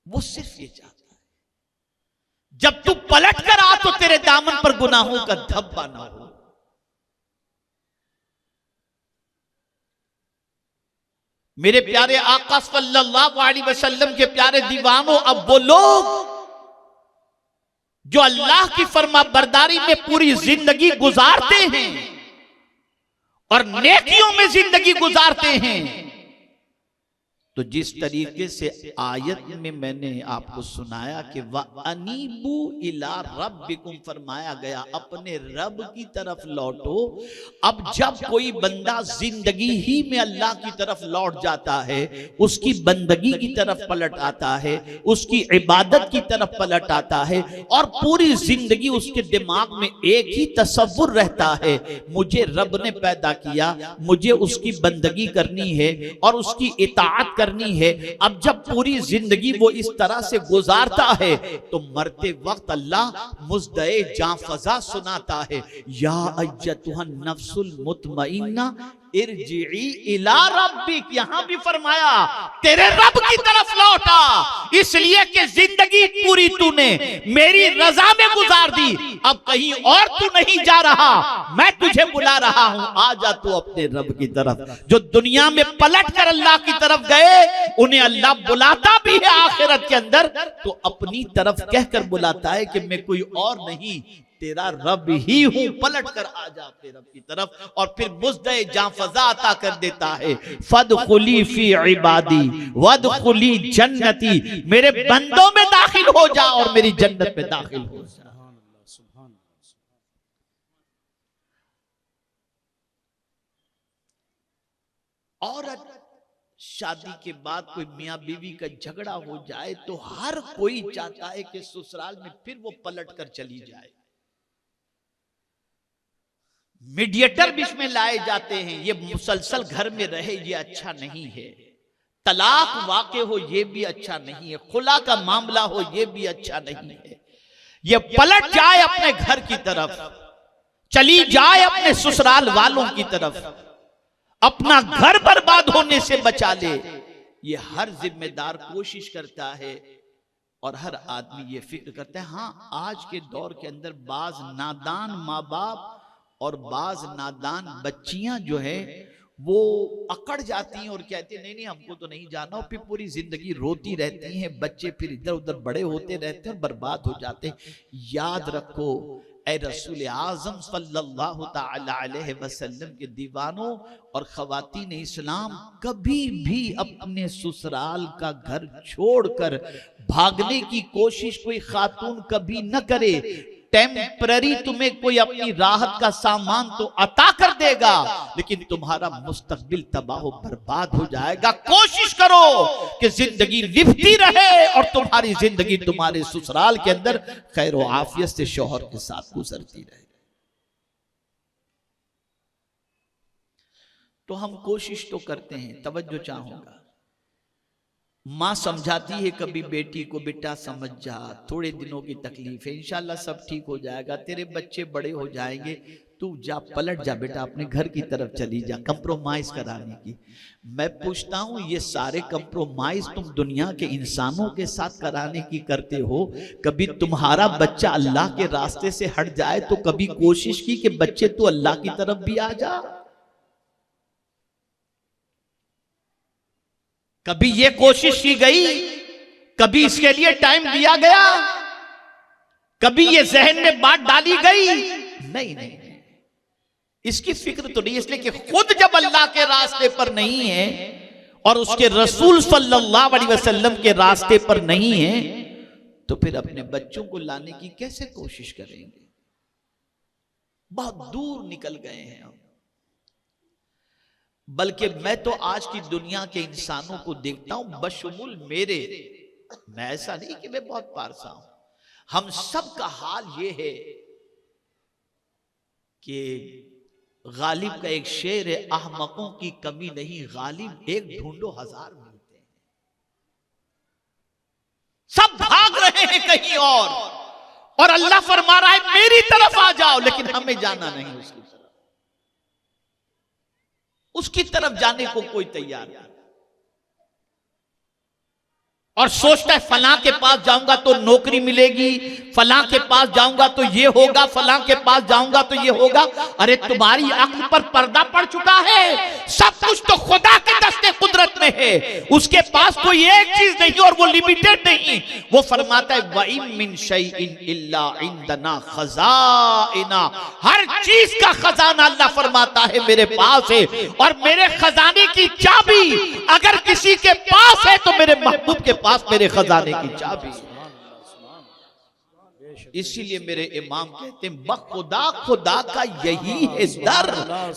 वो सिर्फ ये चाहता है जब तू पलट कर आ तो तेरे दामन पर गुनाहों का धब्बा ना हो। मेरे प्यारे आका सल्लल्लाहु अलैहि वसल्लम के प्यारे दीवानों, अब वो लोग जो अल्लाह की फरमाबरदारी में पूरी जिंदगी गुजारते हैं और नेकियों में जिंदगी गुजारते हैं, तो जिस तरीके से आयत में मैंने आपको सुनाया कि व अनीबू इला रब्बिकुम फरमाया गया, अपने रब की तरफ लौटो। अब जब कोई बंदा जिंदगी ही में अल्लाह की तरफ लौट जाता है, उसकी बंदगी की तरफ पलट आता है, उसकी इबादत की तरफ पलट आता है और पूरी जिंदगी उसके दिमाग में एक ही तसव्वुर रहता है, मुझे रब ने पैदा किया, मुझे उसकी बंदगी करनी है और उसकी इताअत करनी है। अब जब पूरी जिंदगी वो इस तरह से गुजारता है तो मरते वक्त अल्लाह मुज़दए जां फज़ा सुनाता है, या अय्यतुहन नफ्सुल मुतमइन्ना इरजिई इला रब्बिक। यहां भी फरमाया तेरे रब की तरफ लौटा, इसलिए कि जिंदगी पूरी तूने मेरी रजा में गुजार दी, अब कहीं और तू नहीं जा रहा, मैं तुझे बुला रहा हूं, आ जा तू अपने रब की तरफ। जो दुनिया में पलट कर अल्लाह की तरफ गए उन्हें अल्लाह बुलाता भी है आखिरत के अंदर, तो अपनी तरफ कहकर बुलाता है कि मैं कोई और नहीं, तेरा रब ही हूं, पलट कर आ जा अपने रब की तरफ। और फिर मुज़दए जां फज़ा अता कर देता है, फदखुली फी इबादी वदखुली जन्नती, मेरे बंदों में दाखिल हो जा और मेरी जन्नत में दाखिल हो जा। औरत शादी के बाद कोई मियां बीवी का झगड़ा हो जाए तो हर कोई चाहता है कि ससुराल में फिर वो पलट कर चली जाए। मीडिएटर बीच में लाए जाते हैं, ये मुसलसल घर में रहे ये अच्छा नहीं है, तलाक वाक़े हो ये भी अच्छा नहीं है, खुला का मामला हो ये भी अच्छा नहीं है, ये पलट जाए अपने घर की तरफ, चली जाए अपने ससुराल वालों की तरफ, अपना घर बर्बाद होने से बचा ले। ये हर जिम्मेदार कोशिश करता है और हर आदमी ये फिक्र करता है। हाँ, आज के दौर के अंदर बाज नादान माँ बाप और बाज नादान बच्चियां जो है वो अकड़ जाती हैं और कहती हैं नहीं नहीं हमको तो नहीं जाना, और फिर पूरी जिंदगी रोती रहती हैं, बच्चे फिर इधर उधर बड़े होते रहते हैं और बर्बाद हो जाते हैं। याद रखो ए रसूल आज़म सल्लल्लाहु ताला अलैहि वसल्लम के दीवानों और ख़वातीन इस्लाम, कभी भी अपने ससुराल का घर छोड़कर भागने की कोशिश कोई खातून कभी न करे। टेम्पररी तुम्हें कोई अपनी राहत का सामान तो अता कर देगा, लेकिन तुम्हारा मुस्तकबिल तबाह बर्बाद हो जाएगा। कोशिश करो कि जिंदगी लिपटी रहे और तुम्हारी जिंदगी तुम्हारे ससुराल के अंदर खैर व आफियत से शौहर के साथ गुजरती रहे। तो हम कोशिश तो करते हैं, तवज्जो चाहूंगा। माँ समझाती है कभी बेटी को, बेटा समझ जा, थोड़े दिनों की तकलीफ है, इंशाल्लाह सब ठीक हो जाएगा, तेरे बच्चे बड़े हो जाएंगे, तू जा, पलट जा बेटा, अपने घर की तरफ चली जा, कंप्रोमाइज कराने की। मैं पूछता हूं, ये सारे कंप्रोमाइज तुम दुनिया के इंसानों के साथ कराने की करते हो, कभी तुम्हारा बच्चा अल्लाह के रास्ते से हट जाए तो कभी कोशिश की कि बच्चे तू अल्लाह की तरफ भी आ जा? कभी ये कोशिश की गई? कभी इसके लिए टाइम दिया गया? कभी ये जहन में बात डाली गई? नहीं, इसकी फिक्र तो नहीं, इसलिए कि खुद जब अल्लाह के रास्ते पर नहीं है और उसके रसूल सल्लल्लाहु अलैहि वसल्लम के रास्ते पर नहीं है, तो फिर अपने बच्चों को लाने की कैसे कोशिश करेंगे? बहुत दूर निकल गए हैं हम। बल्कि मैं तो आज की दुनिया के इंसानों को देखता हूं, बशमुल मेरे, मैं ऐसा नहीं कि मैं बहुत पारसा हूं, हम सब का हाल ये है कि गालिब का एक शेर है, अहमकों की कमी नहीं, गालिब एक ढूंढो हजार मिलते हैं। सब भाग रहे हैं कहीं और अल्लाह फरमा रहा है मेरी तरफ आ जाओ, लेकिन हमें जाना नहीं उसकी तरफ जाने को कोई तैयार नहीं। और सोचता है फलां के पास जाऊंगा तो नौकरी मिलेगी, फलां के पास जाऊंगा तो ये होगा, फलां के पास जाऊंगा तो ये होगा। अरे तुम्हारी अक्ल पर पर्दा पड़ चुका है, सब कुछ तो खुदा के दस्ते कुदरत में है, उसके पास कोई एक चीज नहीं और वो लिमिटेड नहीं। वो फरमाता है वइन मिन शैइन इल्ला इंदना खजाइना, हर चीज का खजाना अल्लाह फरमाता है मेरे पास है, और मेरे खजाने की चाबी अगर किसी के पास है तो मेरे महबूब के पास मेरे खजाने की चाबी। इसीलिए मेरे इमाम कहते हैं बखुदा खुदा का यही है दर,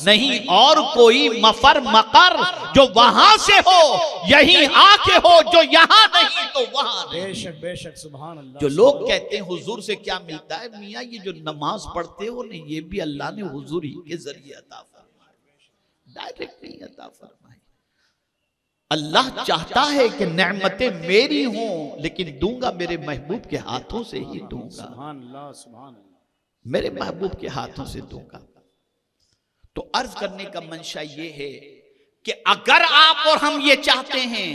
नहीं और कोई मफर मकर, जो वहां से हो यही आके हो, जो यहाँ नहीं तो वहां नहीं। बेशक बेशक सुभान अल्लाह। जो लोग कहते हैं हुजूर से क्या मिलता है, मियाँ ये जो नमाज पढ़ते हो नहीं, ये भी अल्लाह ने हुजूर ही के जरिए अता फरमाई, डायरेक्ट नहीं अता फरमाई। अल्लाह चाहता है कि नेमतें मेरी हों, लेकिन दूंगा मेरे महबूब के हाथों से ही दूंगा, सुभान अल्लाह सुभान अल्लाह, मेरे महबूब के हाथों से दूंगा। तो अर्ज करने का मंशा ये है कि अगर आप और हम ये चाहते हैं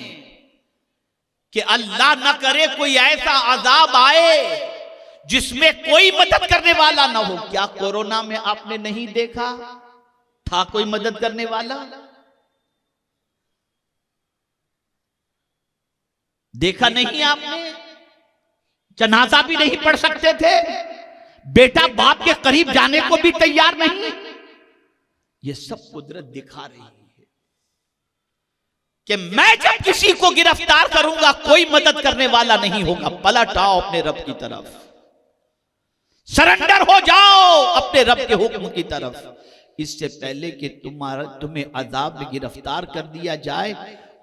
कि अल्लाह न करे कोई ऐसा अजाब आए जिसमें कोई मदद करने वाला ना हो। क्या कोरोना में आपने नहीं देखा था कोई मदद करने वाला? देखा नहीं आपने? जनाजा भी नहीं पढ़ सकते थे, बेटा बाप के करीब जाने को भी तैयार नहीं। ये सब कुदरत दिखा रही है कि मैं जब किसी को गिरफ्तार करूंगा कोई मदद करने वाला नहीं होगा। पलट आओ अपने रब की तरफ, सरेंडर हो जाओ अपने रब के हुक्म की तरफ, इससे पहले कि तुम्हें अजाब में गिरफ्तार कर दिया जाए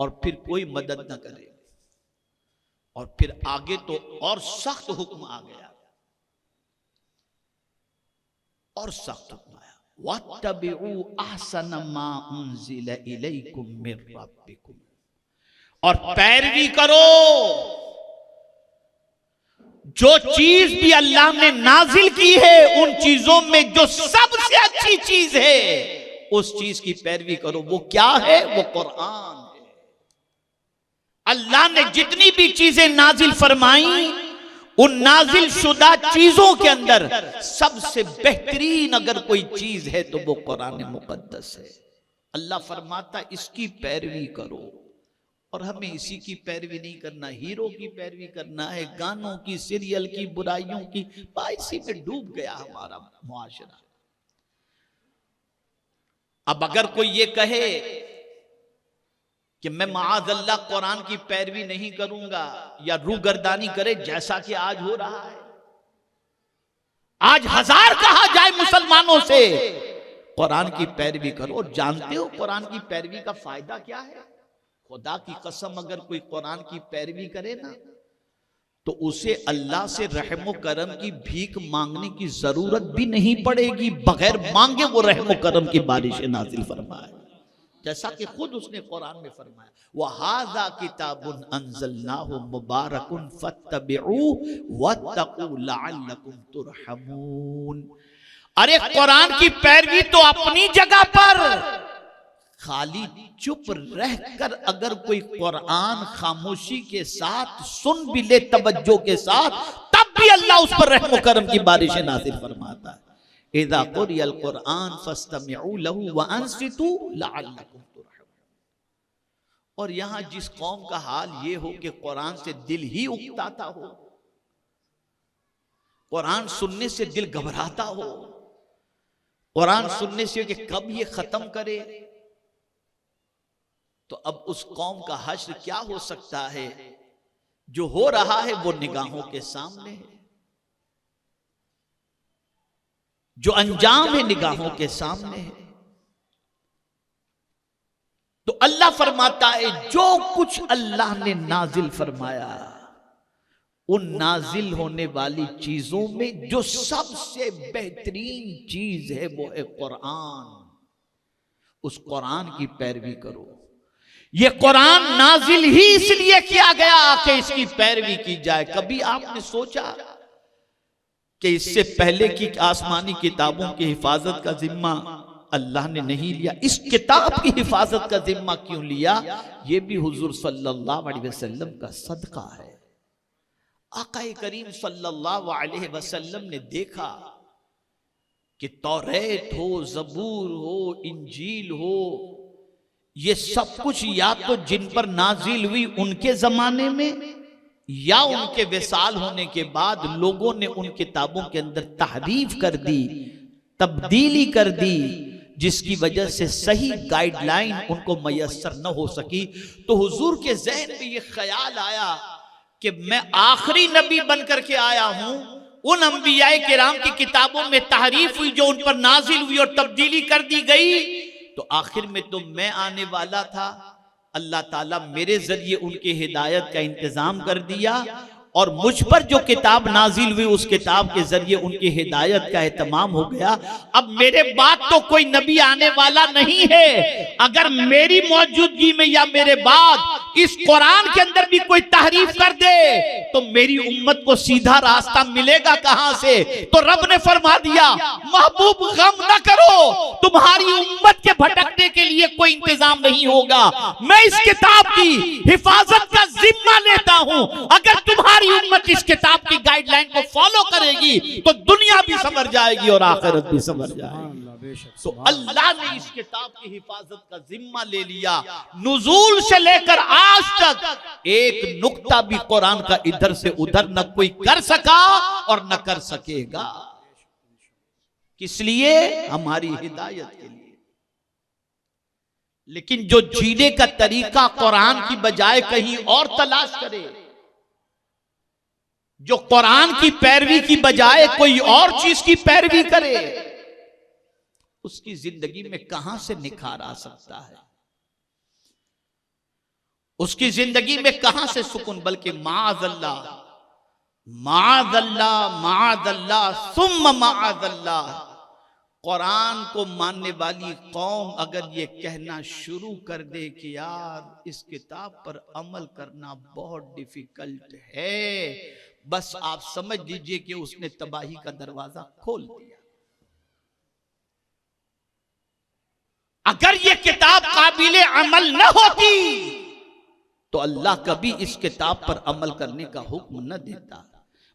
और फिर कोई मदद न करे। और फिर आगे तो और सख्त हुक्म आ गया, और सख्त हुक्म आया, वत्तबिउ अहसन मा उन्जिला इलैकुम मिर रब्बिकुम, और पैरवी करो जो चीज भी अल्लाह ने नाजिल की है उन चीजों में जो सबसे अच्छी चीज है उस चीज की पैरवी करो। वो क्या है? वो कुरान। अल्लाह ने जितनी भी चीजें नाजिल फरमाई उन नाजिल शुदा चीजों के अंदर सबसे बेहतरीन अगर कोई चीज है तो वो कुरान मुकद्दस है। अल्लाह फरमाता इसकी पैरवी करो, और हमें इसी की पैरवी नहीं करना, हीरो की पैरवी करना है, गानों की, सीरियल की, बुराइयों की। इसी में डूब गया हमारा मुआशरा। अब अगर कोई ये कहे कि मैं माअज़ल्लाह कुरान की पैरवी नहीं करूंगा या रूगर्दानी करे जैसा कि आज हो रहा है, आज 1000 कहा जाए मुसलमानों से कुरान की पैरवी करो। और जानते हो कुरान की पैरवी का फायदा क्या है? खुदा की कसम, अगर कोई कुरान की पैरवी करे ना तो उसे अल्लाह से रहमो करम की भीख मांगने की जरूरत भी नहीं पड़ेगी। बगैर मांगे वो रहमो करम की बारिश नाजिल फरमाए, जैसा कि खुद उसने कुरान में फरमाया, वहाज़ा किताबुन अंज़लनाहु मुबारकुन फत्तबिऊहु वत्तकू लअल्लकुम तुरहमून। अरे कुरान की पैरवी तो अपनी जगह पर, खाली चुप रहकर अगर कोई कुरान खामोशी के साथ सुन भी ले तवज्जो के साथ, तब भी अल्लाह उस पर रहमो करम की बारिश नाज़िल फरमाता है। इज़ा कुरियल कुरान फस्तमिऊ लहू व अंसितू लअल्लकुम तुरहमून। और यहां जिस कौम का हाल ये हो कि कुरान से दिल ही उकताता हो, कुरान सुनने से दिल घबराता हो, कुरान सुनने से कि कब ये खत्म करे, तो अब उस कौम का हश्र क्या हो सकता है? जो हो रहा है वो निगाहों के सामने है, जो अंजाम है निगाहों के सामने है। तो अल्लाह फरमाता है जो कुछ अल्लाह ने नाजिल फरमाया, उन नाजिल होने वाली चीजों में जो सबसे बेहतरीन चीज है वो है कुरान। उस कुरान की पैरवी करो। ये कुरान नाजिल ही इसलिए किया गया कि इसकी पैरवी की जाए। कभी आपने सोचा कि इससे पहले की आसमानी किताबों की हिफाजत का जिम्मा अल्लाह ने नहीं लिया? इस किताब की हिफाजत का जिम्मा क्यों लिया? यह भी हुजूर सल्लल्लाहु अलैहि वसल्लम का सदका है। आका करीम सल्लल्लाहु अलैहि वसल्लम ने देखा कि तौरेत हो, जबूर हो, इंजील हो, ये सब कुछ या तो जिन पर नाजिल हुई उनके जमाने में या उनके विसाल होने के बाद लोगों ने उन किताबों के अंदर तहरीफ कर दी, तब्दीली कर दी, जिसकी वजह से सही गाइडलाइन उनको मयसर न हो सकी। तो हुजूर के जहन में ये ख्याल आया कि मैं आखिरी नबी बनकर के आया हूं, उन अंबियाए किराम की किताबों में तहरीफ हुई जो उन पर नाजिल हुई और तब्दीली कर दी गई, तो आखिर में तो मैं आने वाला था। अल्लाह ताला मेरे जरिए उनके हिदायत का इंतजाम कर दिया और मुझ पर जो किताब नाजिल हुई उस किताब के जरिए उनकी हिदायत का एहतमाम हो गया। अब मेरे बाद तो कोई नबी आने वाला नहीं है। अगर मेरी मौजूदगी में या मेरे बाद इस कुरान के अंदर भी कोई तहरीफ कर दे तो मेरी उम्मत को सीधा रास्ता मिलेगा कहां से? तो रब ने फरमा दिया, महबूब गम न करो, तुम्हारी उम्मत के भटकने के लिए कोई इंतजाम नहीं होगा। मैं इस किताब की हिफाजत का जिम्मा लेता हूं। अगर तुम्हारी उम्मत इस किताब की गाइडलाइन को फॉलो करेगी तो दुनिया भी संवर जाएगी और आखिरत भी संवर जाएगी। तो अल्लाह ने इस किताब की हिफाजत का जिम्मा ले लिया। नुज़ूल से लेकर आज तक एक नुक्ता भी कुरान का इधर से उधर न कोई कर सका और न कर सकेगा। किस लिए? हमारी हिदायत के लिए। लेकिन जो जीने का तरीका कुरान की बजाय कहीं और तलाश करे, जो कुरान की पैरवी की बजाय कोई और चीज की पैरवी करे, उसकी जिंदगी में कहां से निखार आ सकता है? उसकी जिंदगी में कहां से सुकून? बल्कि माअज़ल्लाह, माअज़ल्लाह, माअज़ल्लाह सुम्मा माअज़ल्लाह, कुरान को मानने वाली कौम अगर ये कहना शुरू कर दे कि यार इस किताब पर अमल करना बहुत डिफिकल्ट है, बस आप समझ लीजिए कि उसने तबाही का दरवाजा खोल दिया। अगर ये किताब काबिले अमल न होती तो अल्लाह कभी इस किताब पर अमल करने का हुक्म न देता।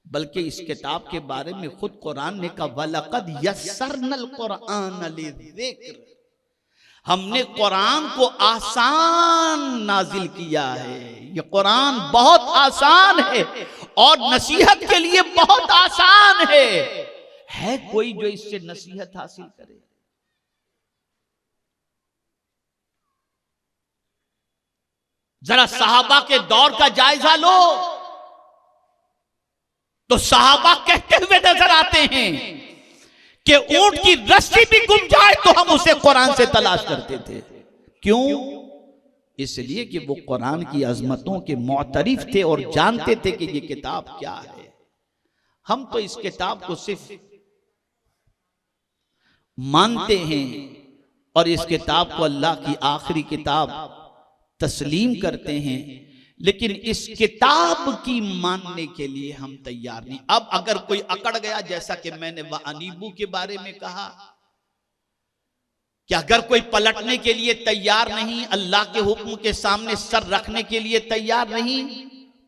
बल्कि इस किताब के बारे में खुद कुरान ने कहा, वलक़द यस्सरनल कुरान लिज़िक्र, हमने कुरान को आसान नाजिल किया है। ये कुरान बहुत आसान है और नसीहत के लिए बहुत आसान है कोई जो इससे नसीहत हासिल करे? जरा सहाबा के दौर का जायजा लो। तो सहाबा कहते हुए नजर आते हैं कि ऊंट की रस्सी भी गुम जाए तो हम उसे कुरान से तलाश करते थे। क्यों? इसलिए कि वो कुरान की अजमतों के मुअतरिफ थे और जानते थे कि ये किताब क्या है। हम तो इस किताब को सिर्फ मानते हैं और इस किताब को अल्लाह की आखिरी किताब तस्लीम करते हैं, लेकिन इस किताब की मानने के लिए हम तैयार नहीं। अब अगर कोई अकड़ गया, जैसा कि मैंने वअनीबू के बारे में कहा कि अगर कोई पलटने के लिए तैयार नहीं, अल्लाह के हुक्म के सामने सर रखने के लिए तैयार नहीं,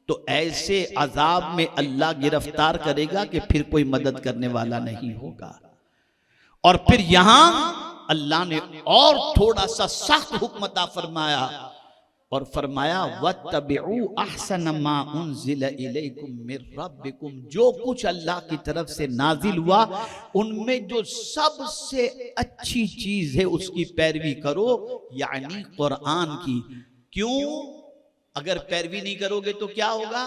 तो ऐसे अजाब में अल्लाह गिरफ्तार करेगा कि फिर कोई मदद करने वाला नहीं होगा। और फिर यहां अल्लाह ने और थोड़ा सा सख्त हुक्म अता फरमाया और फरमाया वत्तबिउ अहसन मा उन्जिल इलैकुम मिर रब्बिकुम, जो कुछ अल्लाह की तरफ से नाजिल हुआ उनमें जो सबसे अच्छी चीज है उसकी पैरवी करो, यानी कुरान की। क्यों? अगर पैरवी नहीं करोगे तो क्या होगा?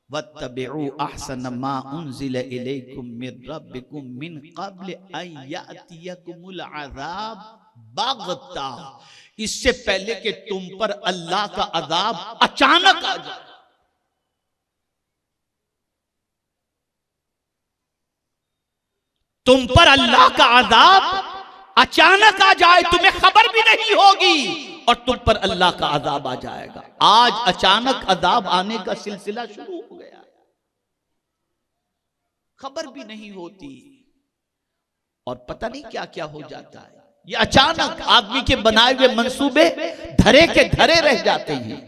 वत्तबिउ अहसन मा उन्जिल इलैकुम मिर रब्बिकुम मिन क़ब्ल अन यातियकुमुल अज़ाब बग़ता, इससे पहले कि तुम पर अल्लाह का अजाब अचानक आ जाए। तुम पर अल्लाह का अजाब अचानक आ जाए, तुम्हें खबर भी नहीं होगी और तुम पर अल्लाह का अजाब आ जाएगा। आज अचानक अजाब आने का सिलसिला शुरू हो गया, खबर भी नहीं होती और पता नहीं क्या क्या हो जाता है। ये अचानक आदमी के बनाए हुए मंसूबे धरे के धरे रह जाते हैं,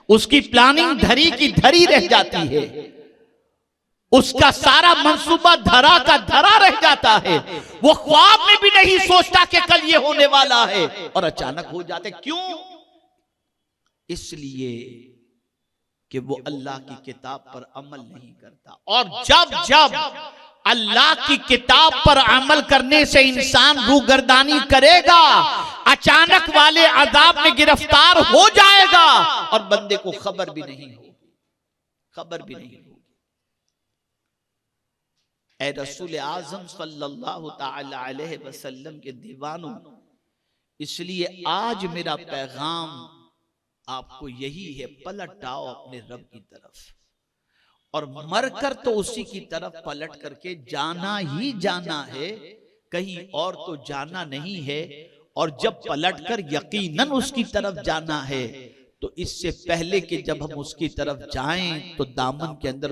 उसकी प्लानिंग धरी की धरी रह जाती है, उसका सारा मंसूबा धरा का धरा रह जाता है। वो ख्वाब में भी नहीं सोचता कि कल ये होने वाला है और अचानक हो जाते। क्यों? इसलिए कि वो अल्लाह की किताब पर अमल नहीं करता। और जब जब अल्लाह की किताब पर अमल करने से इंसान रूगर्दानी करेगा, अचानक वाले अजाब में गिरफ्तार हो जाएगा और बंदे को खबर भी नहीं होगी, खबर भी नहीं होगी। ए रसूल आज़म सल्लल्लाहु ताला अलैहि वसल्लम के दीवानों, इसलिए आज मेरा पैगाम आपको यही है, पलट आओ अपने रब की तरफ और मरकर तो उसी की तरफ पलट करके जाना ही जाना है, कहीं और तो जाना नहीं है। और जब पलटकर यकीनन उसकी तरफ जाना है तो इससे पहले कि जब हम उसकी तरफ जाएं तो दामन के अंदर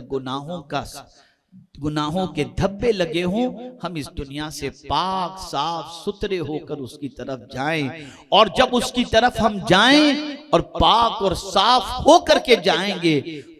गुनाहों के धब्बे लगे हों, हम इस दुनिया से पाक साफ सुथरे होकर उसकी तरफ जाएं। और जब उसकी तरफ हम जाएं और पाक और साफ होकर के जाएंगे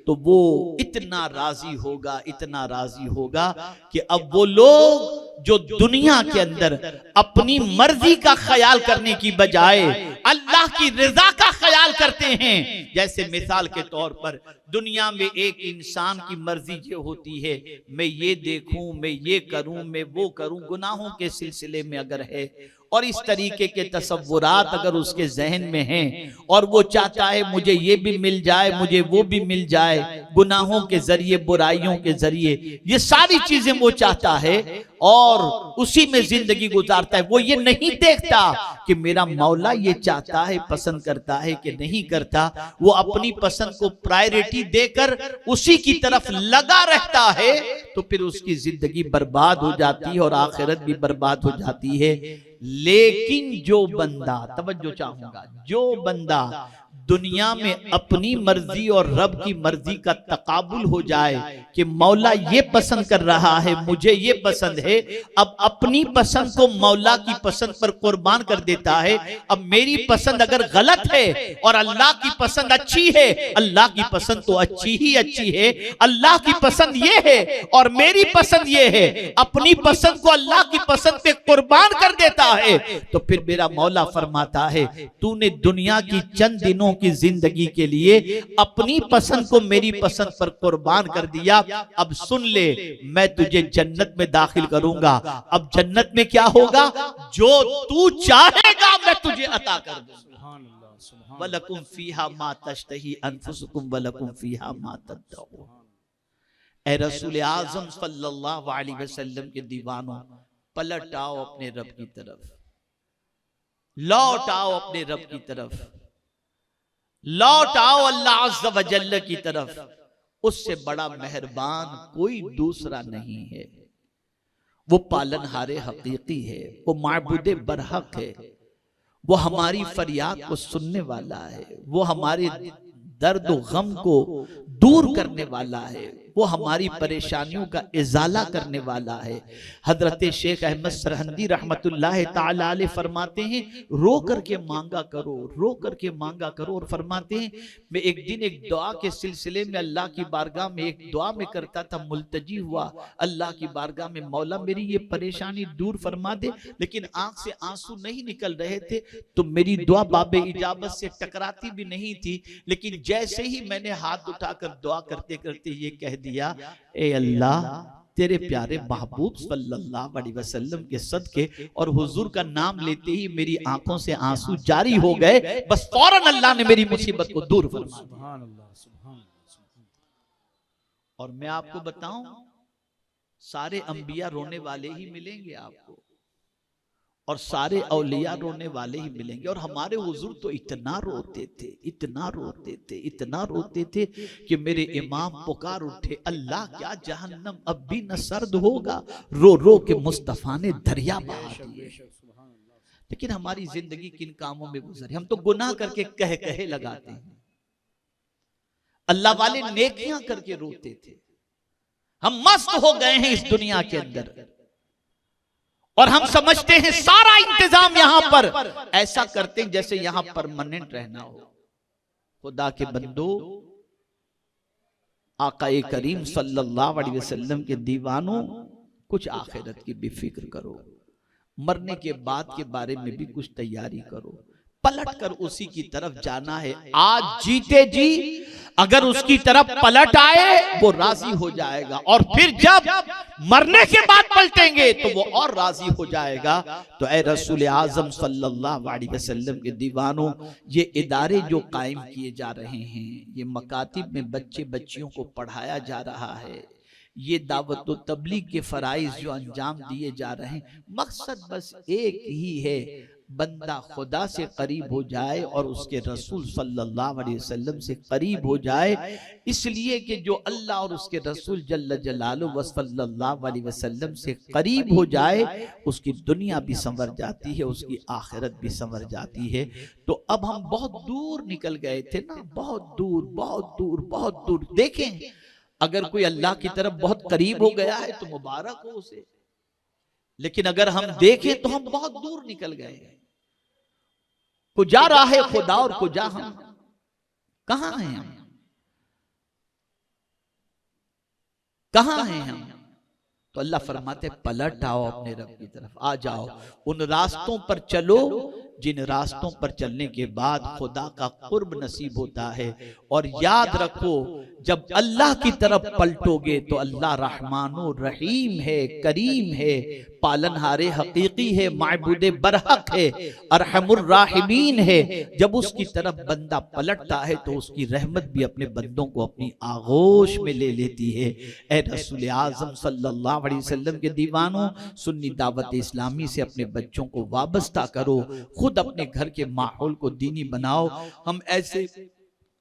तो वो इतना राजी होगा, इतना राजी होगा कि अब वो लोग जो दुनिया के अंदर अपनी मर्जी का ख्याल करने की बजाय अल्लाह की रजा का ख्याल करते हैं। जैसे मिसाल के तौर पर दुनिया में एक इंसान की मर्जी ये होती है, मैं ये देखूं, मैं ये करूं, मैं वो करूं, गुनाहों के सिलसिले में अगर है और इस तरीके के तसव्वुरात अगर उसके जहन में हैं और वो चाहता है मुझे ये भी मिल जाए, मुझे वो भी मिल जाए, गुनाहों के जरिए, बुराइयों के जरिए, ये सारी चीजें वो चाहता है और उसी में जिंदगी गुजारता है। वो ये नहीं देखता कि मेरा मौला ये चाहता है, पसंद करता है कि नहीं करता। वो अपनी पसंद को प्रायोरिटी देकर उसी की तरफ लगा रहता है, तो फिर उसकी जिंदगी बर्बाद हो जाती है और आखिरत भी बर्बाद हो जाती है। लेकिन जो बंदा, तवज्जो चाहूंगा, जो बंदा दुनिया में अपनी मर्जी और रब की मर्जी का तकाबुल हो जाए कि मौला ये पसंद कर रहा है, मुझे ये पसंद है, अब अपनी पसंद को मौला की पसंद पर कुर्बान कर देता है। अब मेरी पसंद अगर गलत है और अल्लाह की पसंद अच्छी है, अल्लाह की पसंद तो अच्छी ही अच्छी है, अल्लाह की पसंद ये है और मेरी पसंद ये है, अपनी पसंद को अल्लाह की पसंद पे कुर्बान कर देता है, तो फिर मेरा मौला फरमाता है तूने दुनिया की चंद दिनों की जिंदगी के लिए अपनी पसंद को मेरी पसंद पर कुर्बान कर दिया। अब सुन ले, मैं तुझे जन्नत में दाखिल करूंगा। अब जन्नत में क्या होगा? जो तू चाहेगा मैं तुझे अता कर दूंगा। वलकुम फीहा मा तश्तही अनफुसुकुम वलकुम फीहा मा तदऊन। ए रसूल आज़म सल्लल्लाहु अलैहि वसल्लम के दीवानों, पलट आओ अपने रब की तरफ, लौट आओ अपने रब की तरफ, लौट आओ अल्लाह अज़्ज़ व जल्ल की तरफ। उससे बड़ा मेहरबान कोई दूसरा नहीं है। वो पालनहारे हकीकी है, वो माबूदे बरहक है, वो हमारी फरियाद को सुनने वाला है, वो हमारे दर्द व गम को दूर करने वाला है, वो हमारी परेशानियों का इजाला करने वाला है। हजरत शेख अहमद सरहंदी रहमतुल्लाह ताला अलैह फरमाते हैं, रो करके मांगा करो, रो करके मांगा करो। और फरमाते हैं, मैं एक दिन एक दुआ के सिलसिले में अल्लाह की बारगाह में एक दुआ में करता था, मुल्तजी हुआ अल्लाह की बारगाह में, मौला मेरी ये परेशानी दूर फरमा दे, लेकिन आंख से आंसू नहीं निकल रहे थे, तो मेरी दुआ बाबे इजाबत से टकराती भी नहीं थी। लेकिन जैसे ही मैंने हाथ उठाकर दुआ करते करते ये कह दिया, ए अल्लाह तेरे प्यारे महबूब सल्लल्लाहु अलैहि वसल्लम के सदके और हुजूर का नाम लेते ही मेरी आंखों से आंसू जारी हो गए, बस फौरन अल्लाह ने मेरी मुसीबत को दूर फरमा दिया। सुभान अल्लाह, सुभान अल्लाह। और मैं आपको बताऊं, सारे अंबिया रोने वाले ही मिलेंगे आपको, और सारे औलिया रोने वाले ही मिलेंगे। और हमारे हुजूर तो इतना रोते थे, इतना रोते थे, इतना रोते थे कि मेरे इमाम पुकार उठे, अल्लाह क्या जहन्नम अब भी न सर्द होगा, रो रो के मुस्तफा ने दरिया बहा दिए। लेकिन हमारी जिंदगी किन कामों में गुजरी, हम तो गुनाह करके कह कहे लगाते हैं, अल्लाह वाले नेकियां करके रोते थे। हम मस्त हो गए हैं इस दुनिया के अंदर, और हम समझते हैं सारा इंतजाम यहां पर ऐसा करते हैं जैसे यहां परमानेंट रहना हो। खुदा के बंदो, आकाए करीम सल्लल्लाहु अलैहि वसल्लम के दीवानों, कुछ आखिरत की भी फिक्र करो, मरने के बाद के बारे में भी कुछ तैयारी करो। पलट कर उसी की तरफ जाना है। आज जीते जी अगर उसकी तरफ पलट आए वो राजी हो जाएगा, और फिर जब मरने के बाद पलटेंगे तो वो और राजी हो जाएगा। तो ए रसूल आज़म सल्लल्लाहु अलैहि वसल्लम के दीवानों, ये इदारे जो कायम किए जा रहे हैं, ये मकातिब में बच्चे बच्चियों को पढ़ाया जा रहा है, ये दावत व तबलीग के फराइज जो अंजाम दिए जा रहे हैं, मकसद बस एक ही है, बंदा खुदा से करीब हो जाए और उसके रसूल सल्लल्लाहु अलैहि वसल्लम से करीब हो जाए। इसलिए कि जो अल्लाह और उसके रसूल जल्ल जलालुहु व सल्लल्लाहु अलैहि वसल्लम से करीब हो जाए, उसकी दुनिया भी संवर जाती है, उसकी आखिरत भी संवर जाती है। तो अब हम बहुत दूर निकल गए थे ना, बहुत दूर, बहुत दूर, बहुत दूर। देखें, अगर कोई अल्लाह की तरफ बहुत करीब हो गया है तो मुबारक हो उसे, लेकिन अगर हम देखें तो हम बहुत दूर निकल गए। कुजा रहा है खुदा और कुजा हम, कहां हैं हम, कहां हैं हम? तो अल्लाह फरमाते, पलट आओ अपने रब की तरफ, आ जाओ, उन रास्तों पर चलो जिन रास्तों पर चलने के बाद खुदा का कुर्ब नसीब होता है। और याद रखो, जब अल्लाह की तरफ पलटोगे तो अल्लाह रहमानो रहीम है, करीम है, पालनहारे हकीकी है, माबूदे बरहक है, अरहमुर राहिमीन है। जब उसकी तरफ बंदा पलटता है तो उसकी रहमत भी अपने बंदों को अपनी आगोश में ले लेती है। ए रसूल आज़म सल्लल्लाहु अलैहि वसल्लम के दीवानों, सुन्नी दावत इस्लामी से अपने बच्चों को वाबस्ता करो, खुद अपने घर के माहौल को दीनी बनाओ। हम ऐसे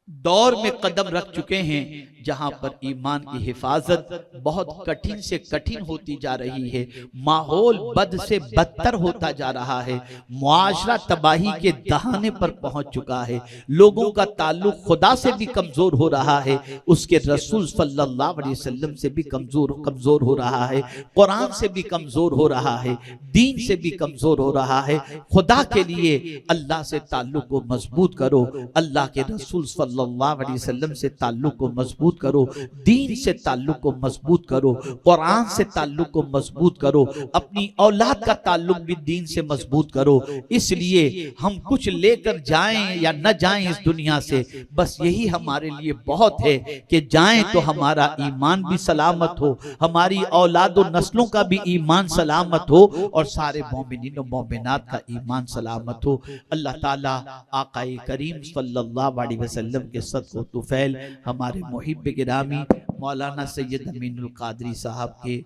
दौर में कदम रख चुके हैं जहां पर ईमान की हिफाजत बहुत कठिन से कठिन होती जा रही है, माहौल बद से बदतर होता जा रहा है, मुआशरा तबाही के दहाने पर पहुंच चुका है, लोगों का ताल्लुक खुदा से भी कमजोर हो रहा है, उसके रसूल सल्लल्लाहु अलैहि वसल्लम से भी कमजोर हो रहा है, कुरान से भी कमजोर हो रहा है, दीन से भी कमजोर हो रहा है। खुदा के लिए अल्लाह से ताल्लुक को मजबूत करो, अल्लाह के रसूल सल्लल्लाहु अलैहि वसल्लम से ताल्लुक को मजबूत करो, दीन से ताल्लुक को मजबूत करो, कुरान से ताल्लुक को मजबूत करो, अपनी औलाद का ताल्लुक भी दीन से मजबूत करो। इसलिए हम कुछ लेकर जाएं या न जाएं इस दुनिया से, बस यही हमारे लिए बहुत है कि जाएं तो हमारा ईमान भी सलामत हो, हमारी औलाद और नस्लों का भी ईमान सलामत हो, और सारे मोमिनीन और मोमिनात का ईमान सलामत हो। अल्लाह ताला आकाए करीम सल्लल्लाहु अलैहि वसल्लम के सदक़ो तुफैल हमारे मुहिब गिरामी मौलाना सैयद अमीनुल कादरी साहब के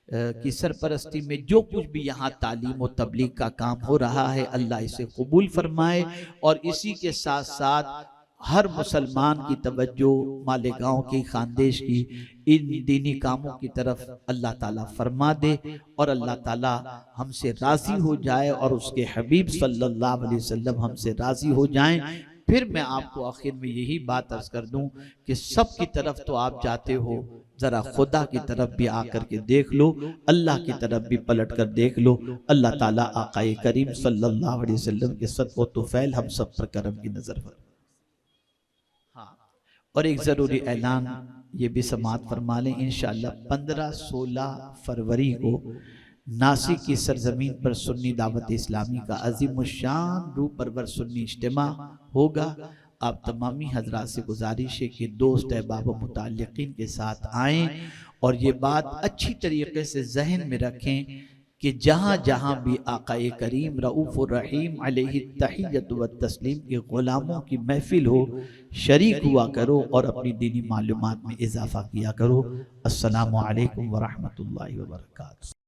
की सरपरस्ती में जो कुछ भी यहाँ तालीम और तबलीग का काम हो रहा है, अल्लाह इसे कबूल फरमाए। और इसी के साथ साथ हर मुसलमान की तवज्जो मालेगांव की खानदेश की इन दीनी कामों की तरफ अल्लाह ताला फरमा दे और अल्लाह ताला हमसे राजी हो जाए और उसके हबीब सल्लल्लाहु अलैहि वसल्लम हमसे राजी हो जाएं। फिर मैं आपको आखिर में यही बात अर्ज कर दूं कि सब की तरफ तो आप जाते हो, जरा खुदा की तरफ भी आकर के देख लो, अल्लाह की तरफ भी पलट कर देख लो। अल्लाह ताला आकाए करीम सल्लल्लाहु अलैहि वसल्लम के सदक़ व तुफ़ैल हम सब पर करम की नजर पर। हाँ, और एक ज़रूरी ऐलान ये भी समाअत फरमा लें, इंशाअल्लाह 15-16 फरवरी को नासिक की सरजमीन पर सुन्नी दावत इस्लामी का अज़ीमुश्शान रूह परवर सुन्नी इज्तिमा होगा। आप तमामी हजरात से गुजारिश है कि दोस्त अहबाब व मुताल्लिकीन के साथ आएँ और ये बात अच्छी तरीके से जहन में रखें कि जहाँ जहाँ भी आकाए करीम रऊफ़ुर रहीम अलैहि तहिय्यत व तस्लीम के ग़ुलामों की महफिल हो, शरीक हुआ करो और अपनी दीनी मालूमात में इजाफ़ा किया करो। अस्सलामु अलैकुम व रहमतुल्लाहि व बरकातुहू।